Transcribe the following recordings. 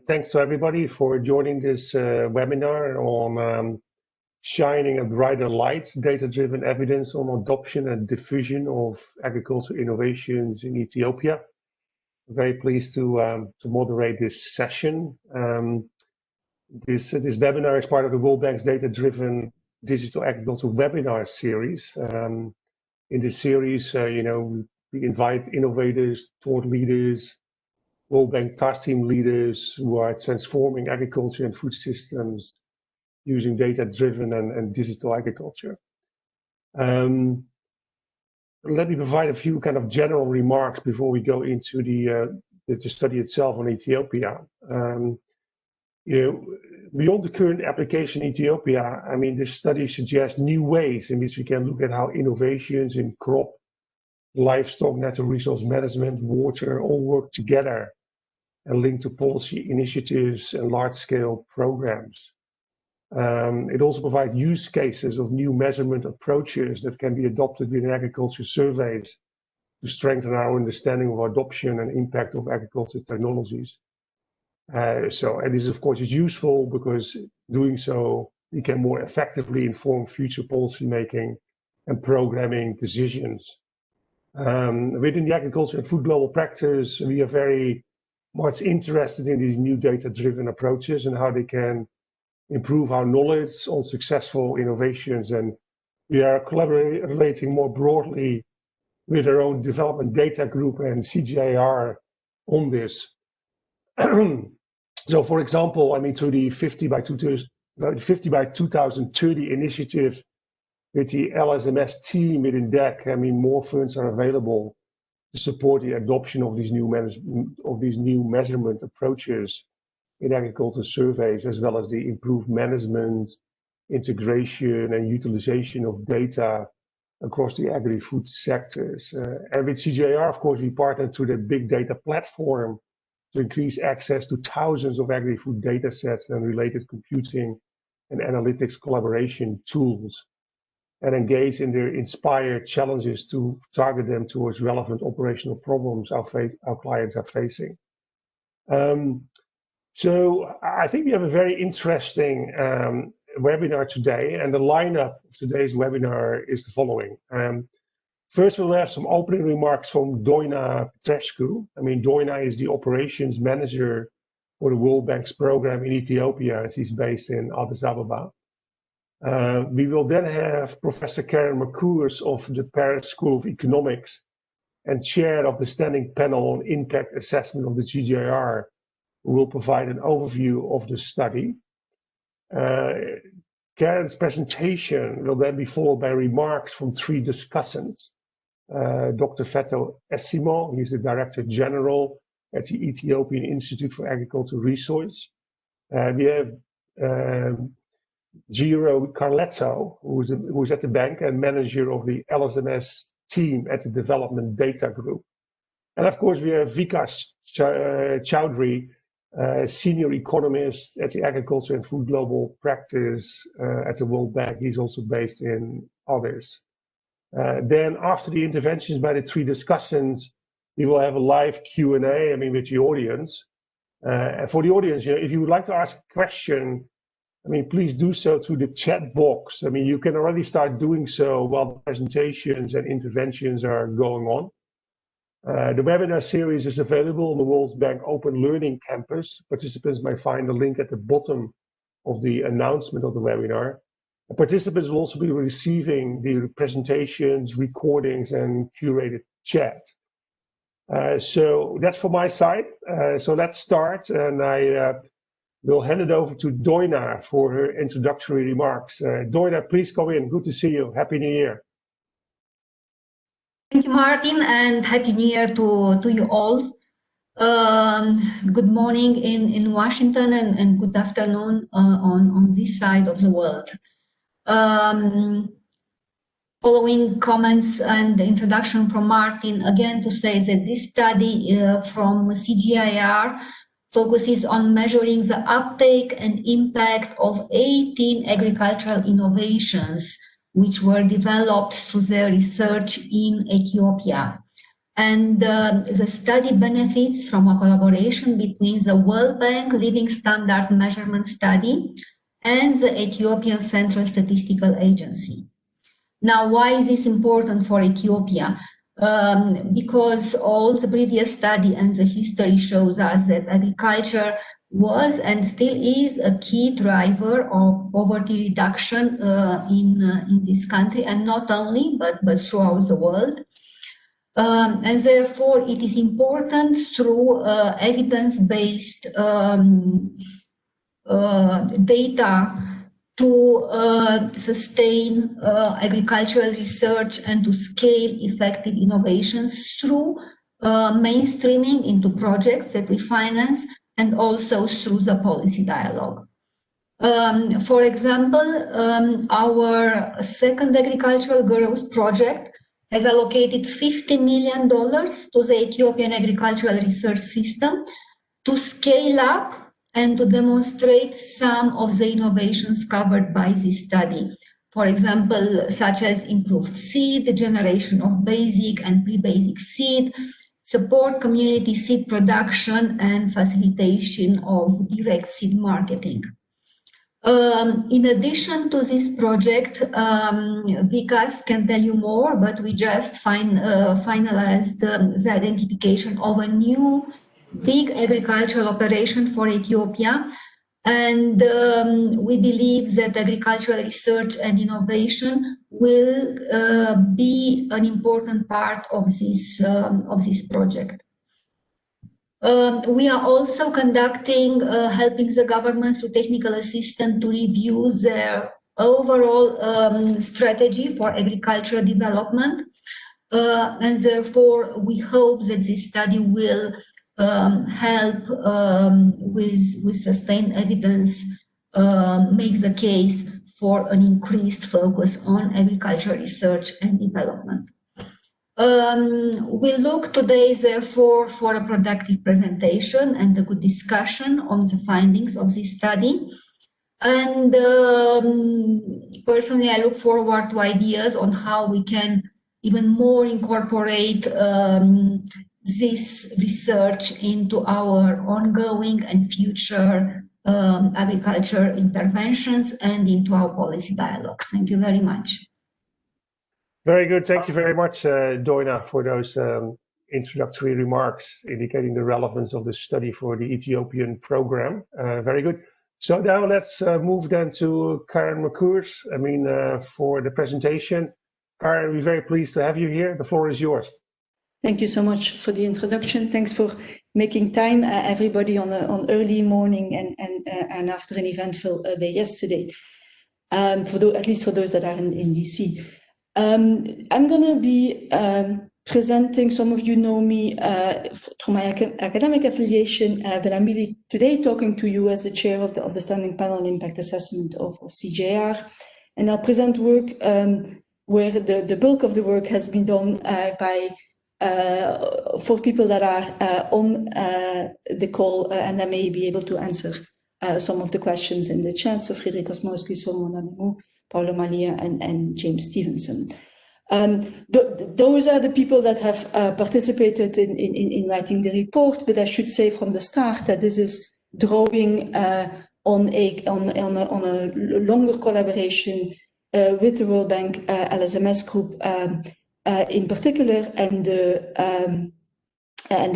Thanks to everybody for joining this webinar on shining a brighter light, data-driven evidence on adoption and diffusion of agricultural innovations in Ethiopia. I'm very pleased to moderate this session. This webinar is part of the World Bank's data-driven digital agriculture webinar series. In this series, we invite innovators, thought leaders, World Bank task team leaders who are transforming agriculture and food systems using data-driven and digital agriculture. Let me provide a few kind of general remarks before we go into the study itself on Ethiopia. Beyond the current application in Ethiopia, I mean, this study suggests new ways in which we can look at how innovations in crop, livestock, natural resource management, water, all work together and link to policy initiatives and large-scale programs. It also provides use cases of new measurement approaches that can be adopted in agriculture surveys to strengthen our understanding of adoption and impact of agriculture technologies. And this, of course, is useful because doing so, we can more effectively inform future policymaking and programming decisions. Within the agriculture and food global practice, we are very much interested in these new data-driven approaches and how they can improve our knowledge on successful innovations. And we are collaborating more broadly with our own development data group and CGIAR on this. So, for example, I mean, through the 50 by 2030 initiative with the LSMS team within DEC, I mean, more funds are available to support the adoption of these new measurement approaches in agricultural surveys, as well as the improved management, integration, and utilization of data across the agri-food sectors. And with CGIAR, of course, we partnered through the big data platform to increase access to thousands of agri-food data sets and related computing and analytics collaboration tools, and engage in their inspired challenges to target them towards relevant operational problems our clients are facing. So I think we have a very interesting webinar today, and the lineup of today's webinar is the following. First, we'll have some opening remarks from Doina Petrescu. I mean, Doina is the operations manager for the World Bank's program in Ethiopia. She's based in Addis Ababa. We will then have Professor Karen Mercours of the Paris School of Economics and chair of the standing panel on impact assessment of the CGIAR, who will provide an overview of the study. Karen's presentation will then be followed by remarks from three discussants. Dr. Feto Essimo, he's the Director General at the Ethiopian Institute for Agricultural Research. We have Giro Carletto, who's at the bank and manager of the LSMS team at the Development Data Group. And of course, we have Vikas Chowdhury, senior economist at the Agriculture and Food Global Practice at the World Bank. He's also based in Addis. Then after the interventions by the three discussants, we will have a live Q&A, I mean, with the audience. And for the audience, if you would like to ask a question, I mean, please do so through the chat box. I mean, you can already start doing so while the presentations and interventions are going on. The webinar series is available on the World Bank Open Learning Campus. Participants may find the link at the bottom of the announcement of the webinar. And participants will also be receiving the presentations, recordings, and curated chat. So that's from my side. So let's start, and I will hand it over to Doina for her introductory remarks. Doina, please come in. Good to see you. Happy New Year. Thank you, Martin, and Happy New Year to you all. Good morning in Washington and good afternoon on this side of the world. Following comments and the introduction from Martin, again to say that this study from CGIAR focuses on measuring the uptake and impact of 18 agricultural innovations which were developed through their research in Ethiopia. And the study benefits from a collaboration between the World Bank Living Standards Measurement Study and the Ethiopian Central Statistical Agency. Now, why is this important for Ethiopia? Because all the previous study and the history shows us that agriculture was and still is a key driver of poverty reduction in this country, and not only, but throughout the world. And therefore, it is important through evidence-based data to sustain agricultural research and to scale effective innovations through mainstreaming into projects that we finance and also through the policy dialogue. For example, our second agricultural growth project has allocated $50 million to the Ethiopian agricultural research system to scale up and to demonstrate some of the innovations covered by this study. For example, such as improved seed, generation of basic and pre-basic seed, support community seed production, and facilitation of direct seed marketing. In addition to this project, Vikas can tell you more, but we just finalized the identification of a new big agricultural operation for Ethiopia. And we believe that agricultural research and innovation will be an important part of this project. We are also conducting, helping the government through technical assistance to review their overall strategy for agricultural development. And therefore, we hope that this study will help with sustained evidence, make the case for an increased focus on agricultural research and development. We look today, therefore, for a productive presentation and a good discussion on the findings of this study. And personally, I look forward to ideas on how we can even more incorporate this research into our ongoing and future agriculture interventions and into our policy dialogues. Thank you very much. Very good. Thank you very much, Doina, for those introductory remarks indicating the relevance of the study for the Ethiopian program. Very good. So now let's move then to Karen McCours, for the presentation. Karen, we're very pleased to have you here. The floor is yours. Thank you so much for the introduction. Thanks for making time, everybody, on early morning and after an eventful day yesterday, at least for those that are in DC. I'm going to be presenting, some of you know me through my academic affiliation, but I'm really today talking to you as the chair of the Standing Panel on Impact Assessment of CGIAR. And I'll present work where the bulk of the work has been done for people that are on the call and that may be able to answer some of the questions in the chat. So Frédéric Osmowski, Solomon Adamou, Paulo Malia, and James Stevenson. Those are the people that have participated in writing the report, but I should say from the start that this is drawing on a longer collaboration with the World Bank LSMS group in particular, and the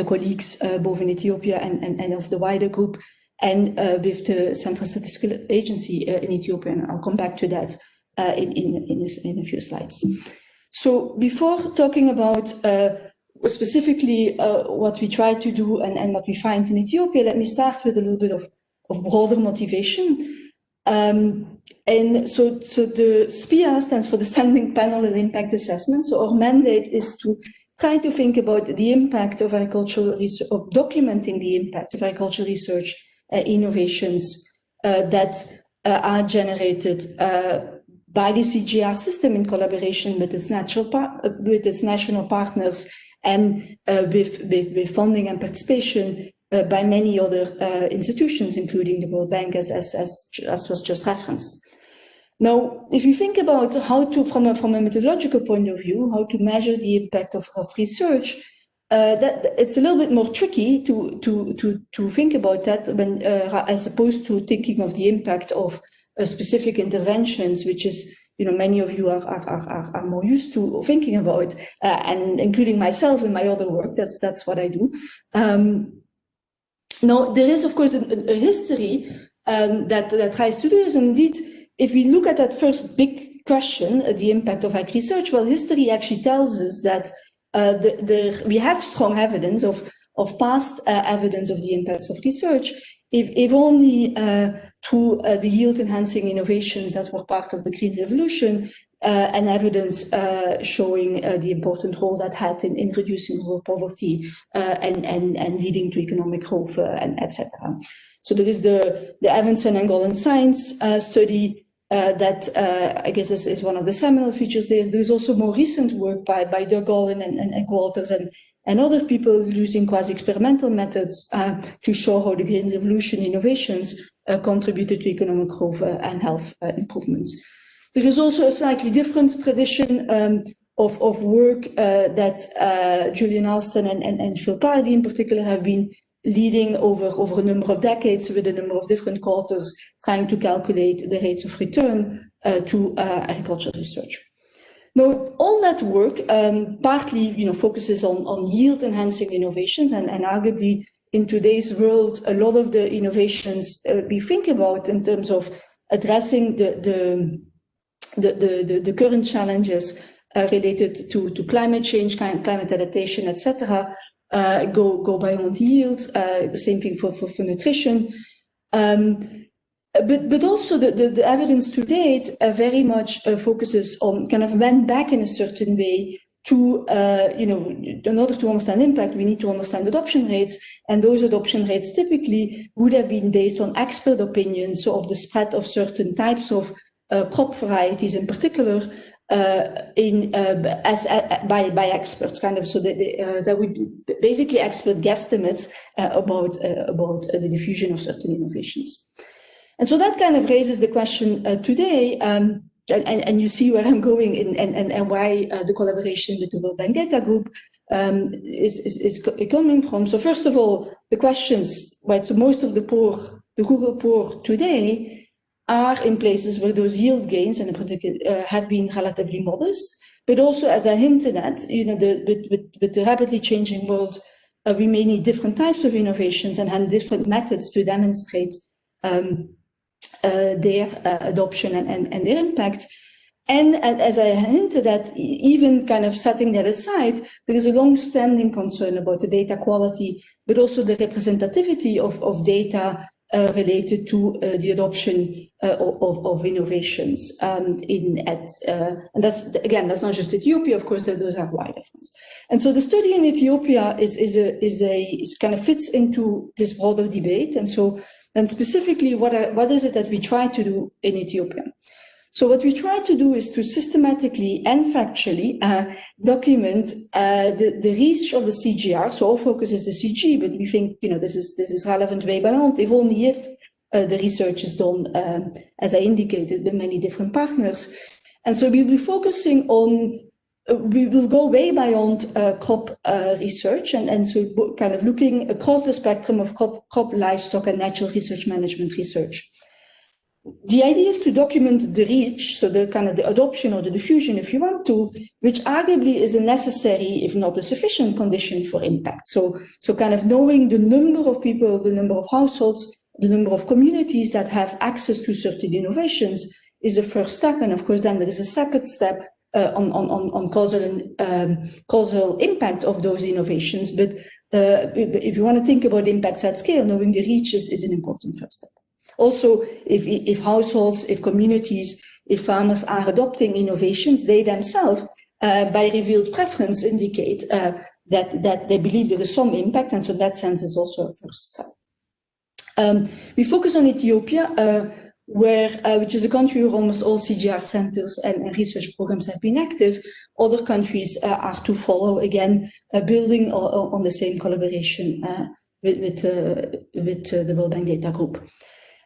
colleagues both in Ethiopia and of the wider group, and with the Central Statistical Agency in Ethiopia. And I'll come back to that in a few slides. So before talking about specifically what we try to do and what we find in Ethiopia, let me start with a little bit of broader motivation. And so the SPIA stands for the Standing Panel on Impact Assessment. So our mandate is to try to think about the impact of agricultural research, of documenting the impact of agricultural research innovations that are generated by the CGIAR system in collaboration with its national partners and with funding and participation by many other institutions, including the World Bank, as was just referenced. Now, if you think about how to, from a methodological point of view, how to measure the impact of research, that it's a little bit more tricky to think about that when, as opposed to thinking of the impact of specific interventions, which is, many of you are more used to thinking about, and including myself in my other work. That's what I do. Now, there is, of course, a history that tries to do this. Indeed, if we look at that first big question, the impact of ag research, well, history actually tells us that we have strong evidence of past evidence of the impacts of research, if only through the yield-enhancing innovations that were part of the Green Revolution, and evidence showing the important role that had in reducing rural poverty and leading to economic growth, and etc. So there is the Evanson and Gollan Science study that I guess is one of the seminal features. There's also more recent work by Doug Gollan and Walters and other people using quasi-experimental methods to show how the Green Revolution innovations contributed to economic growth and health improvements. There is also a slightly different tradition of work that Julian Alston and Phil Pardy in particular have been leading over a number of decades with a number of different quarters, trying to calculate the rates of return to agricultural research. Now, all that work partly, focuses on yield-enhancing innovations, and arguably in today's world, a lot of the innovations we think about in terms of addressing the current challenges related to climate change, climate adaptation, etc., go beyond yield. The same thing for nutrition. But also the evidence to date very much focuses on kind of went back in a certain way to, in order to understand impact, we need to understand adoption rates. And those adoption rates typically would have been based on expert opinions, so of the spread of certain types of crop varieties in particular, by experts, kind of. So that would be basically expert guesstimates about the diffusion of certain innovations. And so that kind of raises the question today, and you see where I'm going and why the collaboration with the World Bank Data Group is coming from. So first of all, the questions, right? So most of the rural poor today are in places where those yield gains, in particular, have been relatively modest. But also, as I hinted at, with the rapidly changing world, we may need different types of innovations and different methods to demonstrate their adoption and their impact. And as I hinted at, even kind of setting that aside, there is a long-standing concern about the data quality, but also the representativity of data related to the adoption of innovations. And that's not just Ethiopia, of course, those are wider ones. And so the study in Ethiopia is kind of fits into this broader debate. And so then specifically, what is it that we try to do in Ethiopia? So what we try to do is to systematically and factually document the reach of the CGIAR. So our focus is the CG, but we think this is relevant way beyond, if only if the research is done, as I indicated, with many different partners. And so we'll be focusing on, we will go way beyond crop research, and so kind of looking across the spectrum of crop, livestock, and natural research management research. The idea is to document the reach, so the kind of the adoption or the diffusion, if you want to, which arguably is a necessary, if not a sufficient condition for impact. So kind of knowing the number of people, the number of households, the number of communities that have access to certain innovations is a first step. And of course, then there is a separate step on causal impact of those innovations. But if you want to think about impacts at scale, knowing the reach is an important first step. Also, if households, if communities, if farmers are adopting innovations, they themselves, by revealed preference, indicate that they believe there is some impact, and so in that sense is also a first step. We focus on Ethiopia, which is a country where almost all CGIAR centers and research programs have been active. Other countries are to follow, again, building on the same collaboration with the World Bank Data Group.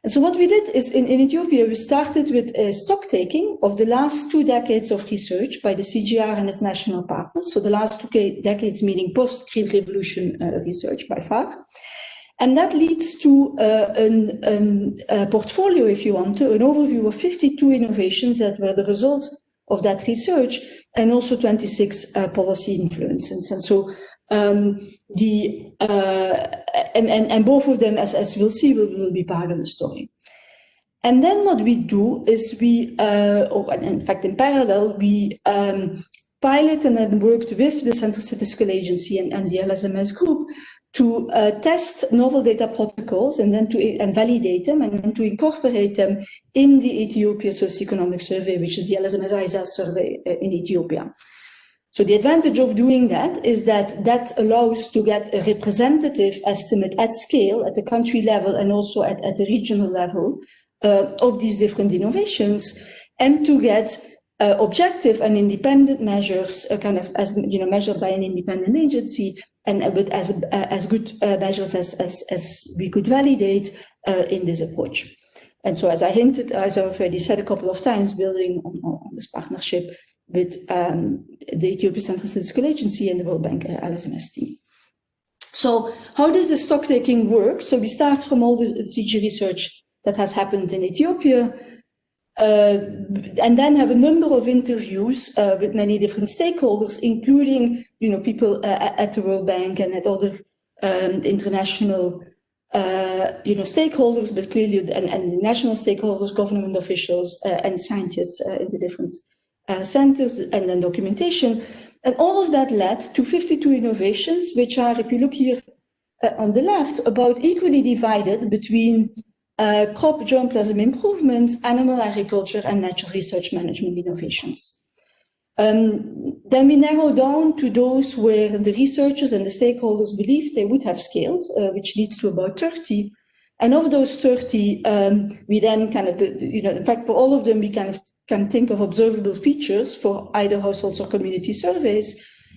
And so what we did is in Ethiopia, we started with a stock taking of the last 2 decades of research by the CGIAR and its national partners. So the last 2 decades, meaning post-Green Revolution research by far. And that leads to a portfolio, if you want to, an overview of 52 innovations that were the result of that research, and also 26 policy influences. And so and both of them, as we'll see, will be part of the story. And then what we do is in fact, in parallel, we pilot and then worked with the Central Statistical Agency and the LSMS group to test novel data protocols and then and validate them and then to incorporate them in the Ethiopian Socioeconomic Survey, which is the LSMS survey in Ethiopia. So the advantage of doing that is that allows to get a representative estimate at scale, at the country level, and also at the regional level of these different innovations, and to get objective and independent measures, measured by an independent agency, and with as good measures as we could validate in this approach. And so, as I hinted, as I've already said a couple of times, building on this partnership with the Ethiopian Central Statistical Agency and the World Bank LSMS team. So how does the stock taking work? So we start from all the CG research that has happened in Ethiopia, and then have a number of interviews with many different stakeholders, including people at the World Bank and at other international stakeholders, but clearly and national stakeholders, government officials, and scientists in the different centers, and then documentation. And all of that led to 52 innovations, which are, if you look here on the left, about equally divided between crop germplasm improvement, animal agriculture, and natural research management innovations. Then we narrow down to those where the researchers and the stakeholders believed they would have scaled, which leads to about 30. And of those 30, we then in fact, for all of them, we can think of observable features for either households or community surveys.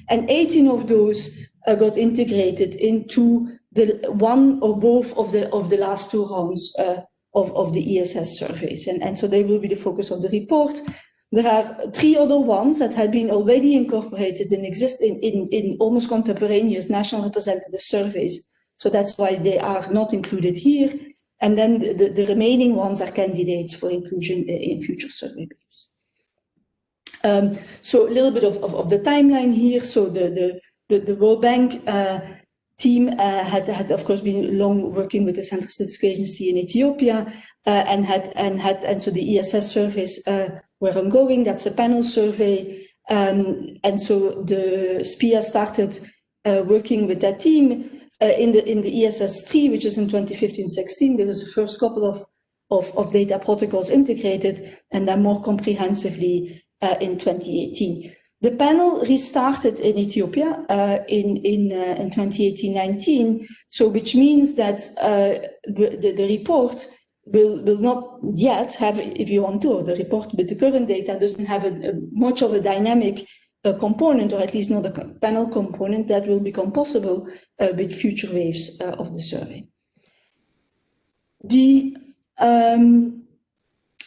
And 18 of those got integrated into the one or both of the last 2 rounds of the ESS surveys. And so they will be the focus of the report. There are 3 other ones that had been already incorporated in almost contemporaneous national representative surveys. So that's why they are not included here. And then the remaining ones are candidates for inclusion in future survey papers. So a little bit of the timeline here. So the World Bank team had of course been long working with the Central Statistical Agency in Ethiopia, and so the ESS surveys were ongoing. That's a panel survey, and so the SPIA started working with that team in the ESS3, which is in 2015-16. There was the first couple of data protocols integrated, and then more comprehensively in 2018. The panel restarted in Ethiopia in 2018-19, so which means that the report will not yet have, if you want to, the report with the current data doesn't have much of a dynamic component, or at least not a panel component that will become possible with future waves of the survey.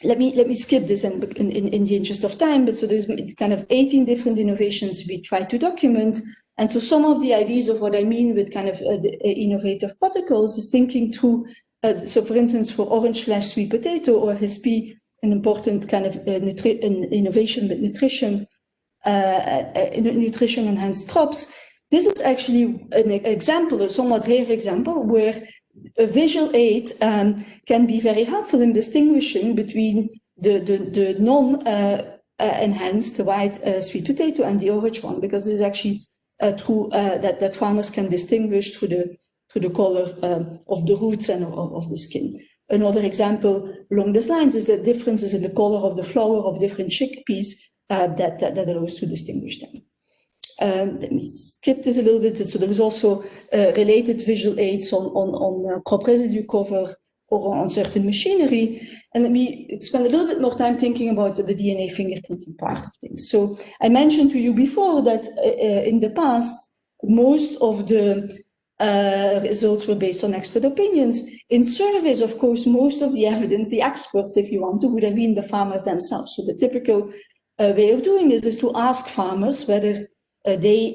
Let me skip this in the interest of time, but so there's kind of 18 different innovations we try to document. And so some of the ideas of what I mean with kind of innovative protocols is thinking through, so for instance, for orange flash sweet potato or FSP, an important kind of innovation with nutrition enhanced crops. This is actually an example, a somewhat rare example, where a visual aid can be very helpful in distinguishing between the non-enhanced white sweet potato and the orange one, because this is actually true that farmers can distinguish through the color of the roots and of the skin. Another example along these lines is the differences in the color of the flower of different chickpeas that allows to distinguish them. Let me skip this a little bit. So there is also related visual aids on crop residue cover or on certain machinery. And let me spend a little bit more time thinking about the DNA fingerprinting part of things. So I mentioned to you before that in the past, most of the results were based on expert opinions. In surveys, of course, most of the evidence, the experts, if you want to, would have been the farmers themselves. So the typical way of doing this is to ask farmers whether they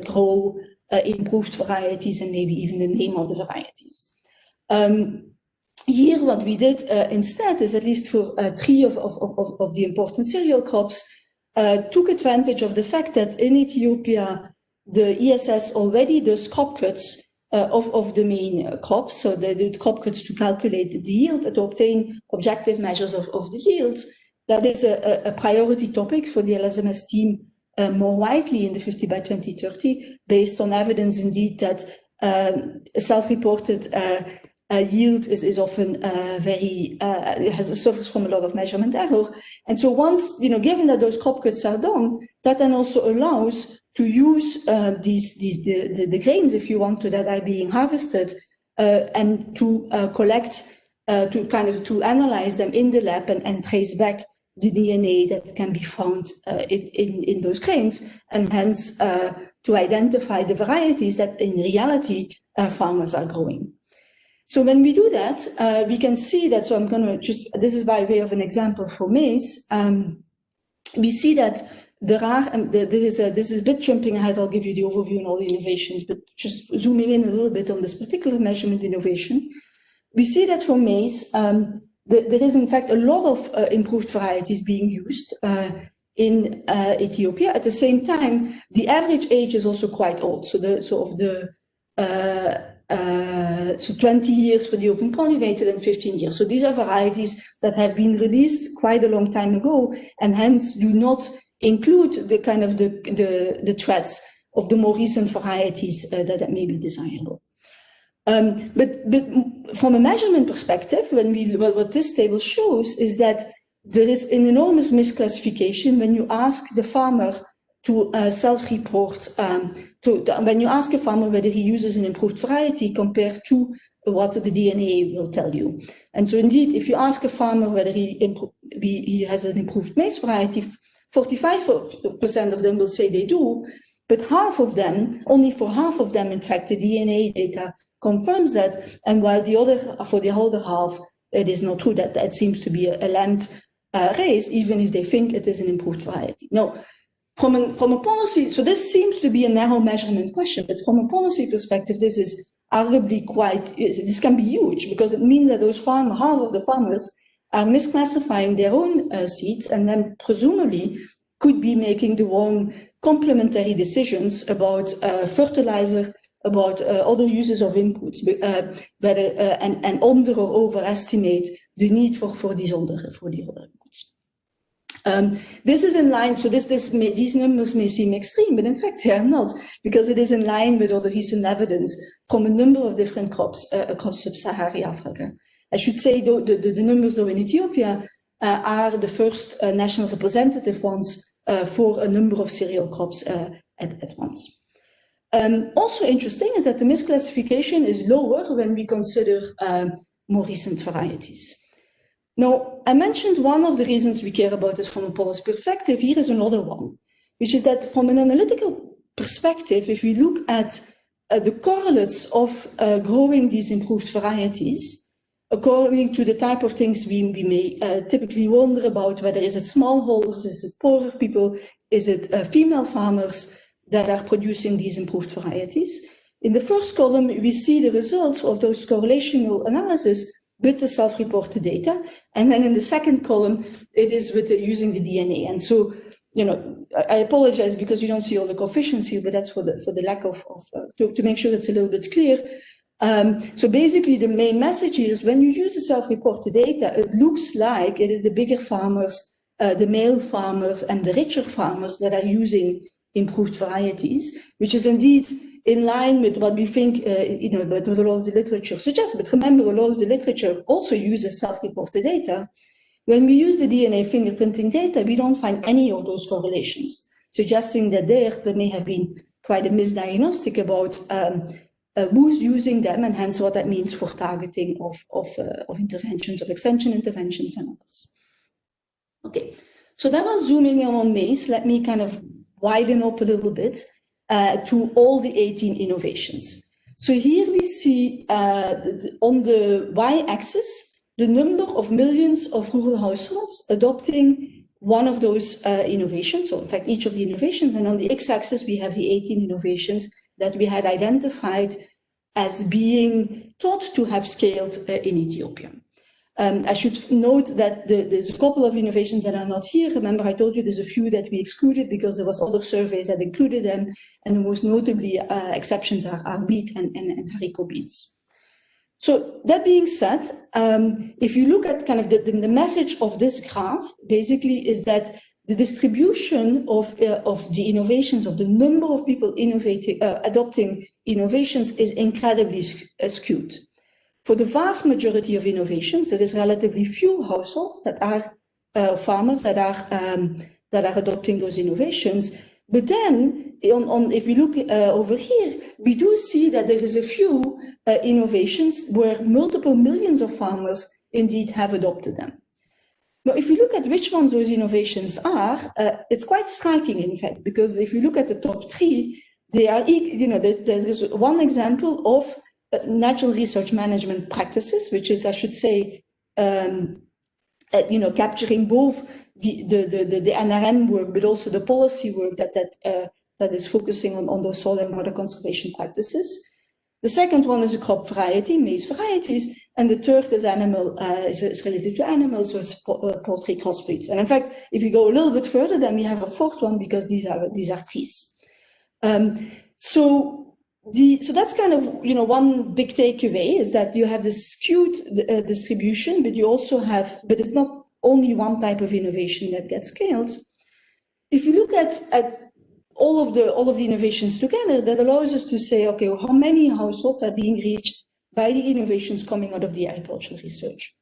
grow improved varieties and maybe even the name of the varieties. Here, what we did instead is, at least for 3 of the important cereal crops, took advantage of the fact that in Ethiopia, the ESS already does crop cuts of the main crops. So they do crop cuts to calculate the yield and to obtain objective measures of the yield. That is a priority topic for the LSMS team more widely in the 50 by 2030, based on evidence indeed that self-reported yield is often suffers from a lot of measurement error. And so once, given that those crop cuts are done, that then also allows to use the grains, if you want to, that are being harvested and to collect, to analyze them in the lab and trace back the DNA that can be found in those grains, and hence to identify the varieties that in reality farmers are growing. So when we do that, we can see that, so I'm going to this is by way of an example for maize. We see that there are, this is a bit jumping ahead, I'll give you the overview and all the innovations, but just zooming in a little bit on this particular measurement innovation. We see that for maize, there is in fact a lot of improved varieties being used in Ethiopia. At the same time, the average age is also quite old. So so 20 years for the open pollinated and 15 years. So these are varieties that have been released quite a long time ago, and hence do not include the kind of the threats of the more recent varieties that may be desirable. But from a measurement perspective, what this table shows is that there is an enormous misclassification when you ask the farmer to self-report, when you ask a farmer whether he uses an improved variety compared to what the DNA will tell you. And so indeed, if you ask a farmer whether he has an improved maize variety, 45% of them will say they do, but only for half of them, in fact, the DNA data confirms that, and while for the other half, it is not true. That seems to be a land race, even if they think it is an improved variety. Now, from a policy, so this seems to be a narrow measurement question, but from a policy perspective, this is arguably this can be huge, because it means that half of the farmers are misclassifying their own seeds, and then presumably could be making the wrong complementary decisions about fertilizer, about other uses of inputs, and under or overestimate the need for these other inputs. This is in line, so these numbers may seem extreme, but in fact they are not, because it is in line with all the recent evidence from a number of different crops across sub-Saharan Africa. I should say, though, the numbers though in Ethiopia are the first national representative ones for a number of cereal crops at once. Also interesting is that the misclassification is lower when we consider more recent varieties. Now, I mentioned one of the reasons we care about this from a policy perspective. Here is another one, which is that from an analytical perspective, if we look at the correlates of growing these improved varieties, according to the type of things we may typically wonder about, whether is it smallholders, is it poorer people, is it female farmers that are producing these improved varieties. In the first column, we see the results of those correlational analysis with the self-reported data. And then in the second column, it is with using the DNA. And so, I apologize because you don't see all the coefficients here, but that's for the lack of to make sure it's a little bit clear. So basically, the main message here is when you use the self-reported data, it looks like it is the bigger farmers, the male farmers, and the richer farmers that are using improved varieties, which is indeed in line with what we think, what a lot of the literature suggests. But remember, a lot of the literature also uses self-reported data. When we use the DNA fingerprinting data, we don't find any of those correlations, suggesting that there may have been quite a misdiagnostic about who's using them, and hence what that means for targeting of interventions, of extension interventions and others. Okay, so that was zooming in on maize. Let me kind of widen up a little bit to all the 18 innovations. So here we see on the y-axis, the number of millions of rural households adopting one of those innovations, so in fact each of the innovations, and on the x-axis we have the 18 innovations that we had identified as being thought to have scaled in Ethiopia. I should note that there's a couple of innovations that are not here. Remember, I told you there's a few that we excluded because there was other surveys that included them, and the most notably exceptions are wheat and haricot beans. So that being said, if you look at kind of the message of this graph, basically is that the distribution of the innovations, of the number of people adopting innovations is incredibly skewed. For the vast majority of innovations, there is relatively few households that are farmers that are adopting those innovations. But then, if we look over here, we do see that there is a few innovations where multiple millions of farmers indeed have adopted them. Now, if you look at which ones those innovations are, it's quite striking, in fact, because if you look at the top three, they are, there is one example of natural research management practices, which is, I should say, capturing both the NRM work, but also the policy work that is focusing on those soil and water conservation practices. The second one is a crop variety, maize varieties, and the third is is related to animals, so it's poultry crossbreeds. And in fact, if you go a little bit further, then we have a fourth one because these are trees. So that's kind of one big takeaway is that you have this skewed distribution, but you also have, but it's not only one type of innovation that gets scaled. If you look at all of the innovations together, that allows us to say, okay, well, how many households are being reached by the innovations coming out of the agricultural research?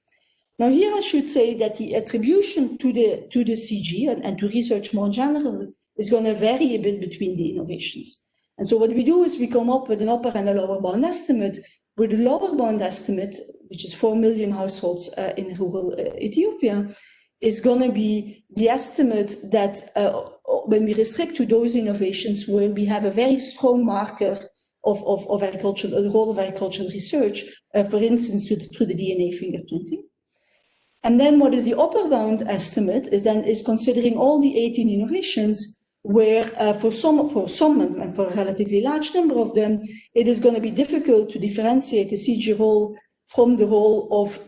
Now here I should say that the attribution to the CG and to research more in general is going to vary a bit between the innovations. And so what we do is we come up with an upper and a lower bound estimate, where the lower bound estimate, which is 4 million households in rural Ethiopia, is going to be the estimate that when we restrict to those innovations where we have a very strong marker of agriculture, the role of agricultural research, for instance, through the DNA fingerprinting. And then what is the upper bound estimate is considering all the 18 innovations where for some and for a relatively large number of them, it is going to be difficult to differentiate the CG role from the role of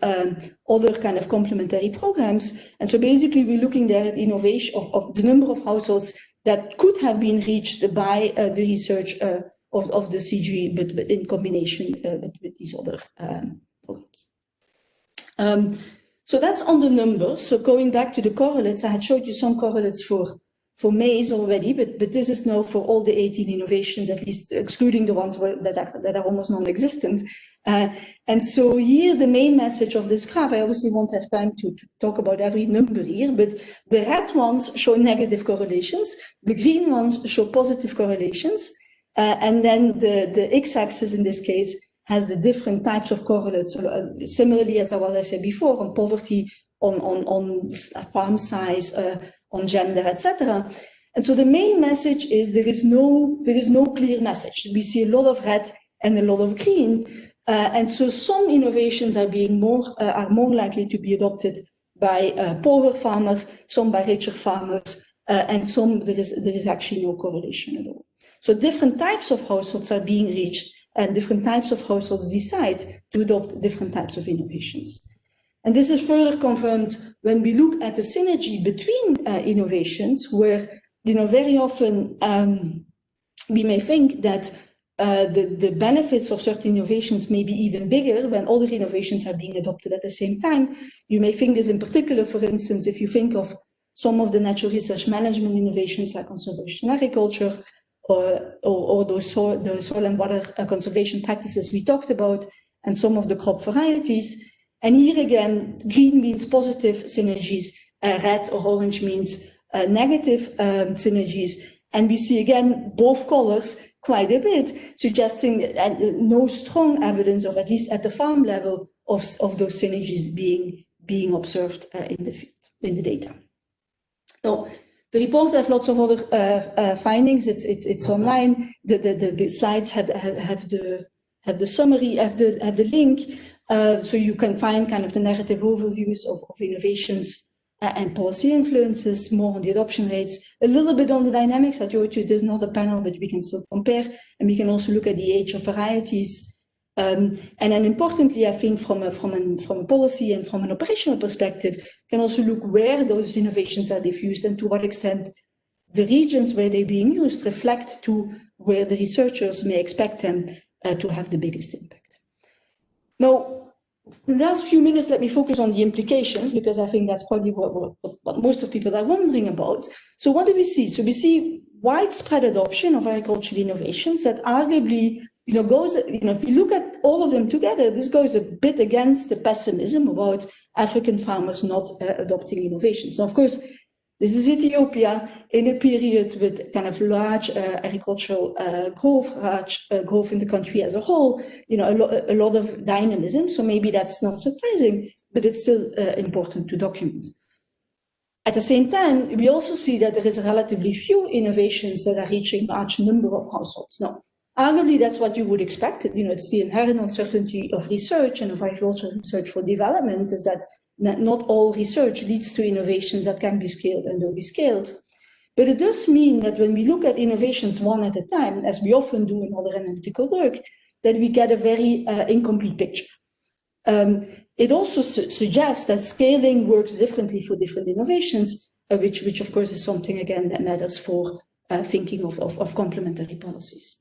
other kind of complementary programs. And so basically we're looking there at innovation of the number of households that could have been reached by the research of the CG, but in combination with these other programs. So that's on the numbers. So going back to the correlates, I had showed you some correlates for maize already, but this is now for all the 18 innovations, at least excluding the ones that are almost non-existent. And so here, the main message of this graph, I obviously won't have time to talk about every number here, but the red ones show negative correlations, the green ones show positive correlations, and then the x-axis in this case has the different types of correlates. So, similarly, as I said before, on poverty, on farm size, on gender, etc. And so the main message is there is no clear message. We see a lot of red and a lot of green, and so some innovations are more likely to be adopted by poorer farmers, some by richer farmers, and some there is actually no correlation at all. So different types of households are being reached, and different types of households decide to adopt different types of innovations. And this is further confirmed when we look at the synergy between innovations, where, very often we may think that the benefits of certain innovations may be even bigger when other innovations are being adopted at the same time. You may think this in particular, for instance, if you think of some of the natural research management innovations like conservation agriculture, or the soil and water conservation practices we talked about, and some of the crop varieties. And here again, green means positive synergies, red or orange means negative synergies. And we see again, both colors quite a bit, suggesting no strong evidence of, at least at the farm level, of those synergies being observed in the field, in the data. Now, the report has lots of other findings. It's online. The slides have have the summary, have the link, so you can find kind of the narrative overviews of innovations and policy influences, more on the adoption rates, a little bit on the dynamics. I told you there's not a panel, but we can still compare, and we can also look at the age of varieties. And then importantly, I think from a policy and from an operational perspective, you can also look where those innovations are diffused and to what extent the regions where they're being used reflect to where the researchers may expect them to have the biggest impact. Now, in the last few minutes, let me focus on the implications, because I think that's probably what most of people are wondering about. So what do we see? So we see widespread adoption of agricultural innovations that arguably, goes, if you look at all of them together, this goes a bit against the pessimism about African farmers not adopting innovations. Now, of course, this is Ethiopia in a period with kind of large agricultural growth in the country as a whole, a lot of dynamism. So maybe that's not surprising, but it's still important to document. At the same time, we also see that there is relatively few innovations that are reaching a large number of households. Now, arguably, that's what you would expect. It's the inherent uncertainty of research and of agricultural research for development is that not all research leads to innovations that can be scaled and will be scaled. But it does mean that when we look at innovations one at a time, as we often do in other analytical work, that we get a very incomplete picture. It also suggests that scaling works differently for different innovations, which of course is something, again, that matters for thinking of complementary policies.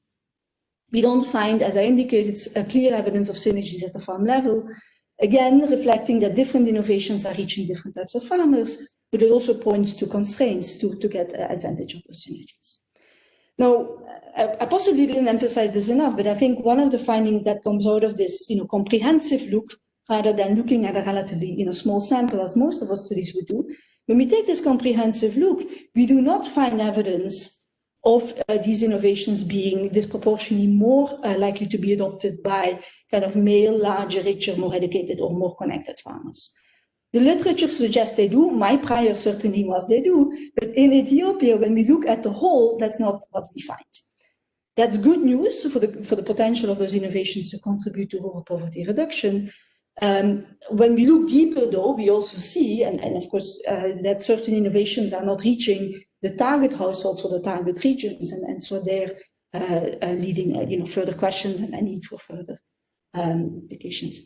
We don't find, as I indicated, clear evidence of synergies at the farm level, again, reflecting that different innovations are reaching different types of farmers, but it also points to constraints to get advantage of those synergies. Now, I possibly didn't emphasize this enough, but I think one of the findings that comes out of this, comprehensive look, rather than looking at a relatively, small sample, as most of our studies would do, when we take this comprehensive look, we do not find evidence of these innovations being disproportionately more likely to be adopted by kind of male, larger, richer, more educated, or more connected farmers. The literature suggests they do. My prior certainty was they do. But in Ethiopia, when we look at the whole, that's not what we find. That's good news for the potential of those innovations to contribute to rural poverty reduction. When we look deeper, though, we also see, and of course, that certain innovations are not reaching the target households or the target regions, and so they're leading, further questions and a need for further applications.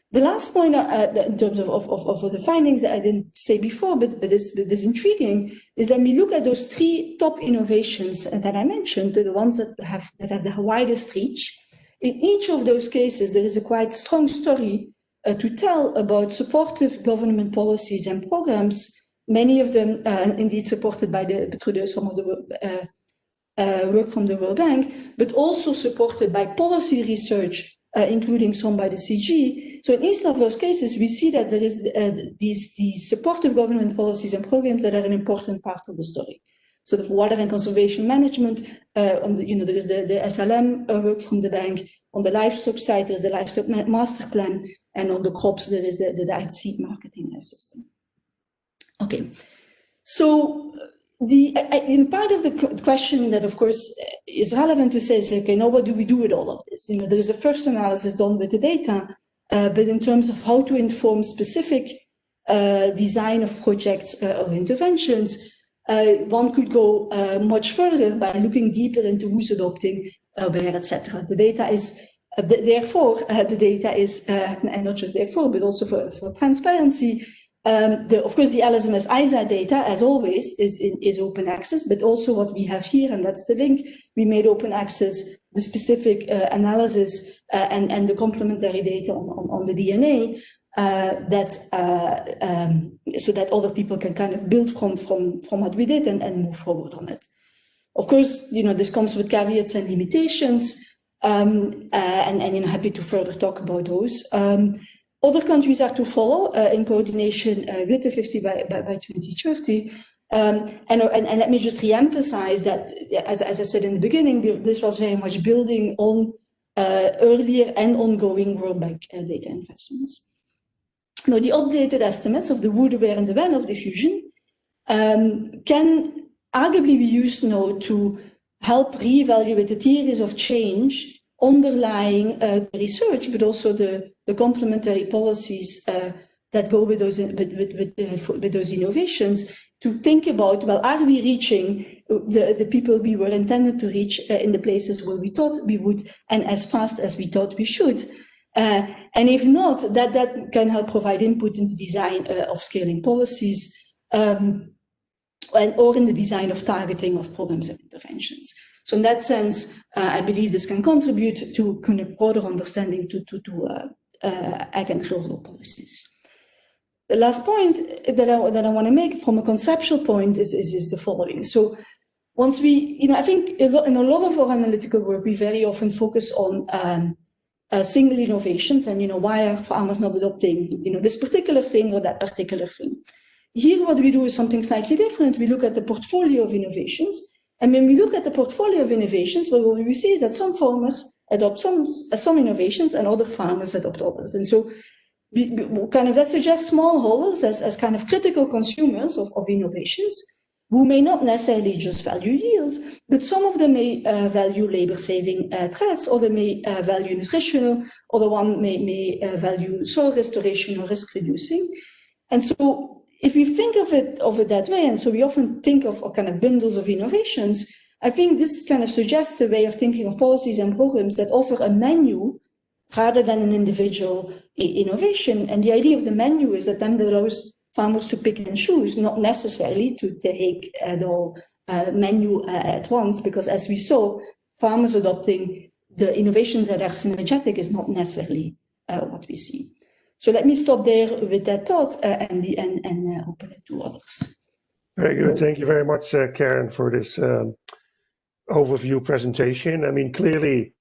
The last point in terms of the findings that I didn't say before, but is intriguing, is that we look at those three top innovations that I mentioned, the ones that have the widest reach. In each of those cases, there is a quite strong story to tell about supportive government policies and programs, many of them indeed supported by through some of the work from the World Bank, but also supported by policy research, including some by the CG. So in each of those cases, we see that there is these supportive government policies and programs that are an important part of the story. So the water and conservation management, there is the SLM work from the bank. On the livestock side, there's the livestock master plan, and on the crops, there is the direct seed marketing system. Okay, so in part of the question that, of course, is relevant to say is, okay, now what do we do with all of this? There is a first analysis done with the data, but in terms of how to inform specific design of projects or interventions, one could go much further by looking deeper into who's adopting where, etc. The data is, therefore, and not just therefore, but also for transparency. Of course, the LSMS ISA data, as always, is open access, but also what we have here, and that's the link, we made open access the specific analysis and the complementary data on the DNA, so that other people can kind of build from what we did and move forward on it. Of course, this comes with caveats and limitations, and happy to further talk about those. Other countries are to follow in coordination with the 50 by 2030. And let me just re-emphasize that, as I said in the beginning, this was very much building on earlier and ongoing World Bank data investments. Now, the updated estimates of the who, the where, and the when of diffusion can arguably be used now to help reevaluate the theories of change underlying research, but also the complementary policies that go with those innovations, to think about, well, are we reaching the people we were intended to reach in the places where we thought we would and as fast as we thought we should? And if not, that can help provide input in the design of scaling policies or in the design of targeting of programs and interventions. So in that sense, I believe this can contribute to kind of broader understanding to ag and rural policies. The last point that I want to make from a conceptual point is the following. So once we, I think in a lot of our analytical work, we very often focus on single innovations and, why are farmers not adopting, this particular thing or that particular thing. Here, what we do is something slightly different. We look at the portfolio of innovations. And when we look at the portfolio of innovations, what we see is that some farmers adopt some innovations and other farmers adopt others. And so that suggests smallholders as kind of critical consumers of innovations, who may not necessarily just value yield, but some of them may value labor-saving threats, or they may value nutritional, or the one may value soil restoration or risk-reducing. And so if we think of it that way, and so we often think of kind of bundles of innovations, I think this kind of suggests a way of thinking of policies and programs that offer a menu rather than an individual innovation. And the idea of the menu is that then allows farmers to pick and choose, not necessarily to take the whole menu at once, because as we saw, farmers adopting the innovations that are synergetic is not necessarily what we see. So let me stop there with that thought and open it to others. Very good. Thank you very much, Karen, for this overview presentation. I mean, clearly,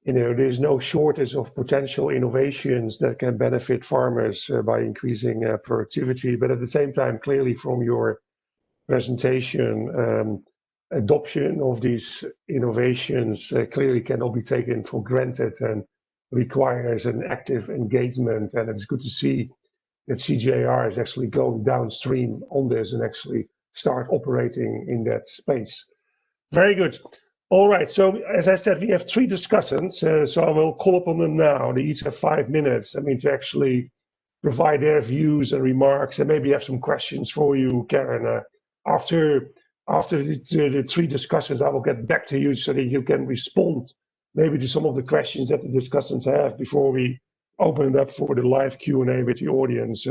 there's no shortage of potential innovations that can benefit farmers by increasing productivity. But at the same time, clearly from your presentation, adoption of these innovations clearly cannot be taken for granted and requires an active engagement. And it's good to see that CGIAR is actually going downstream on this and actually start operating in that space. Very good. All right, so as I said, we have 3 discussants, so I will call upon them now. They each have 5 minutes, to actually provide their views and remarks, and maybe have some questions for you, Karen. After the 3 discussions, I will get back to you so that you can respond maybe to some of the questions that the discussants have before we open it up for the live Q&A with the audience.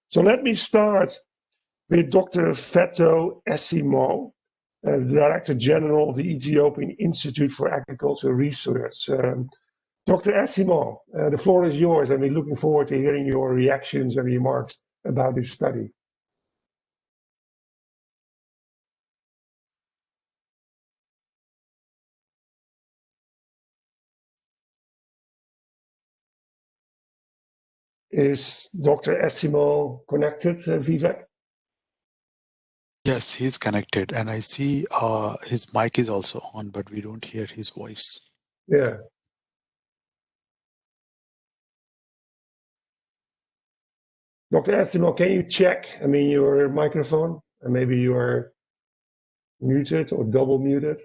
So let me start with Dr. Feto Essimo, Director General of the Ethiopian Institute for Agricultural Research. Dr. Essimo, the floor is yours, and we're looking forward to hearing your reactions and remarks about this study. Is Dr. Essimo connected, Vivek? Yes, he's connected, and I see his mic is also on, but we don't hear his voice. Yeah. Dr. Essimo, can you check, your microphone? And maybe you are muted or double muted.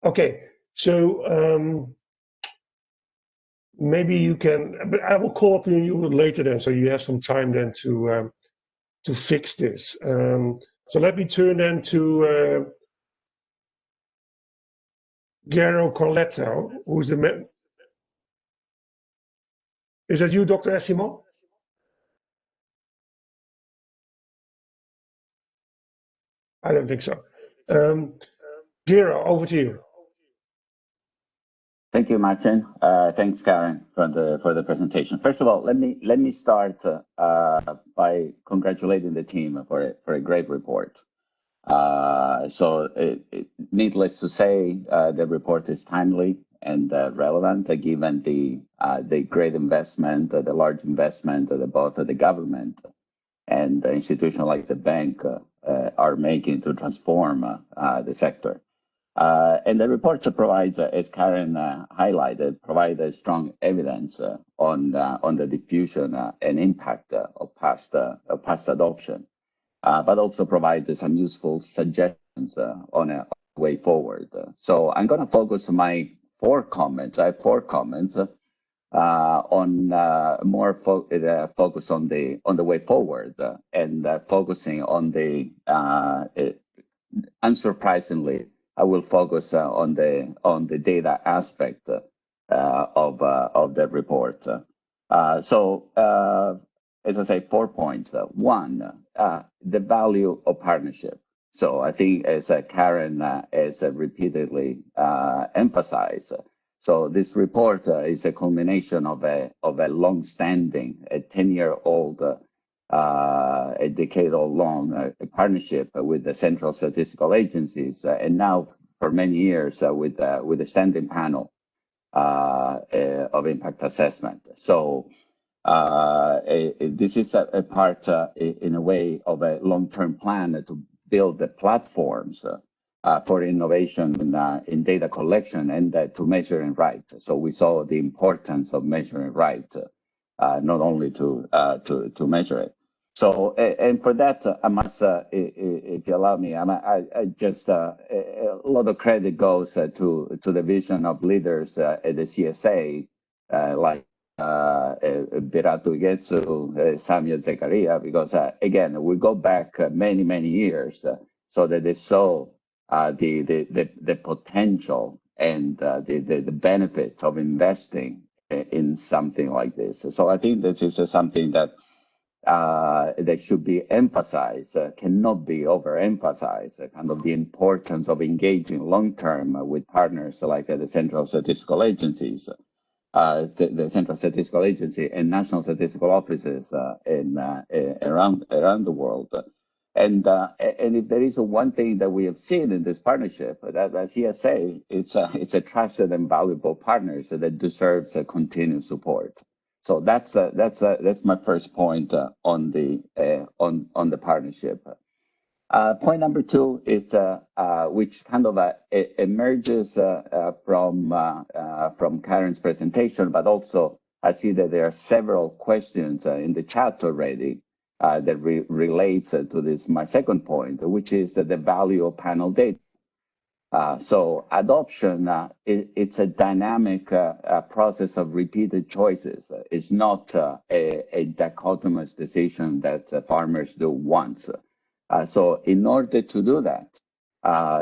Okay, so maybe you can, but I will call up you later then, so you have some time then to fix this. So let me turn then to Gero Corletto, who's the Is that you, Dr. Essimo? I don't think so. Gero, over to you. Thank you, Martin. Thanks, Karen, for the presentation. First of all, let me start by congratulating the team for a great report. Needless to say, the report is timely and relevant, given the great investment, the large investment that both the government and the institution like the bank are making to transform the sector. And the report provides, as Karen highlighted, provides strong evidence on the diffusion and impact of past adoption, but also provides some useful suggestions on way forward. So I'm going to focus my 4 comments. I have 4 comments on more focus on the way forward and focusing on the unsurprisingly, I will focus on the data aspect of the report. So as I say, 4 points. One, the value of partnership. So I think, as Karen has repeatedly emphasized, so this report is a culmination of a long-standing, a 10-year-old, a decade-long partnership with the central statistical agencies, and now for many years with the standing panel of impact assessment. So this is a part, in a way, of a long-term plan to build the platforms for innovation in data collection and to measure and write. So we saw the importance of measuring right, not only to measure it. So, and for that, I must, if you allow me, I just a lot of credit goes to the vision of leaders at the CSA, like Biratu Getsu, Samuel Zekaria, because again, we go back many years, so that they saw the potential and the benefits of investing in something like this. So I think this is something that should be emphasized, cannot be overemphasized, kind of the importance of engaging long-term with partners like the Central Statistical Agencies, the Central Statistical Agency and national statistical offices around the world. And if there is one thing that we have seen in this partnership, that as CSA, it's a trusted and valuable partners that deserves continued support. So that's my first point on the partnership. Point number 2 is which kind of emerges from Karen's presentation, but also I see that there are several questions in the chat already that relates to this, my second point, which is the value of panel data. So adoption, it's a dynamic process of repeated choices. It's not a dichotomous decision that farmers do once. So in order to do that,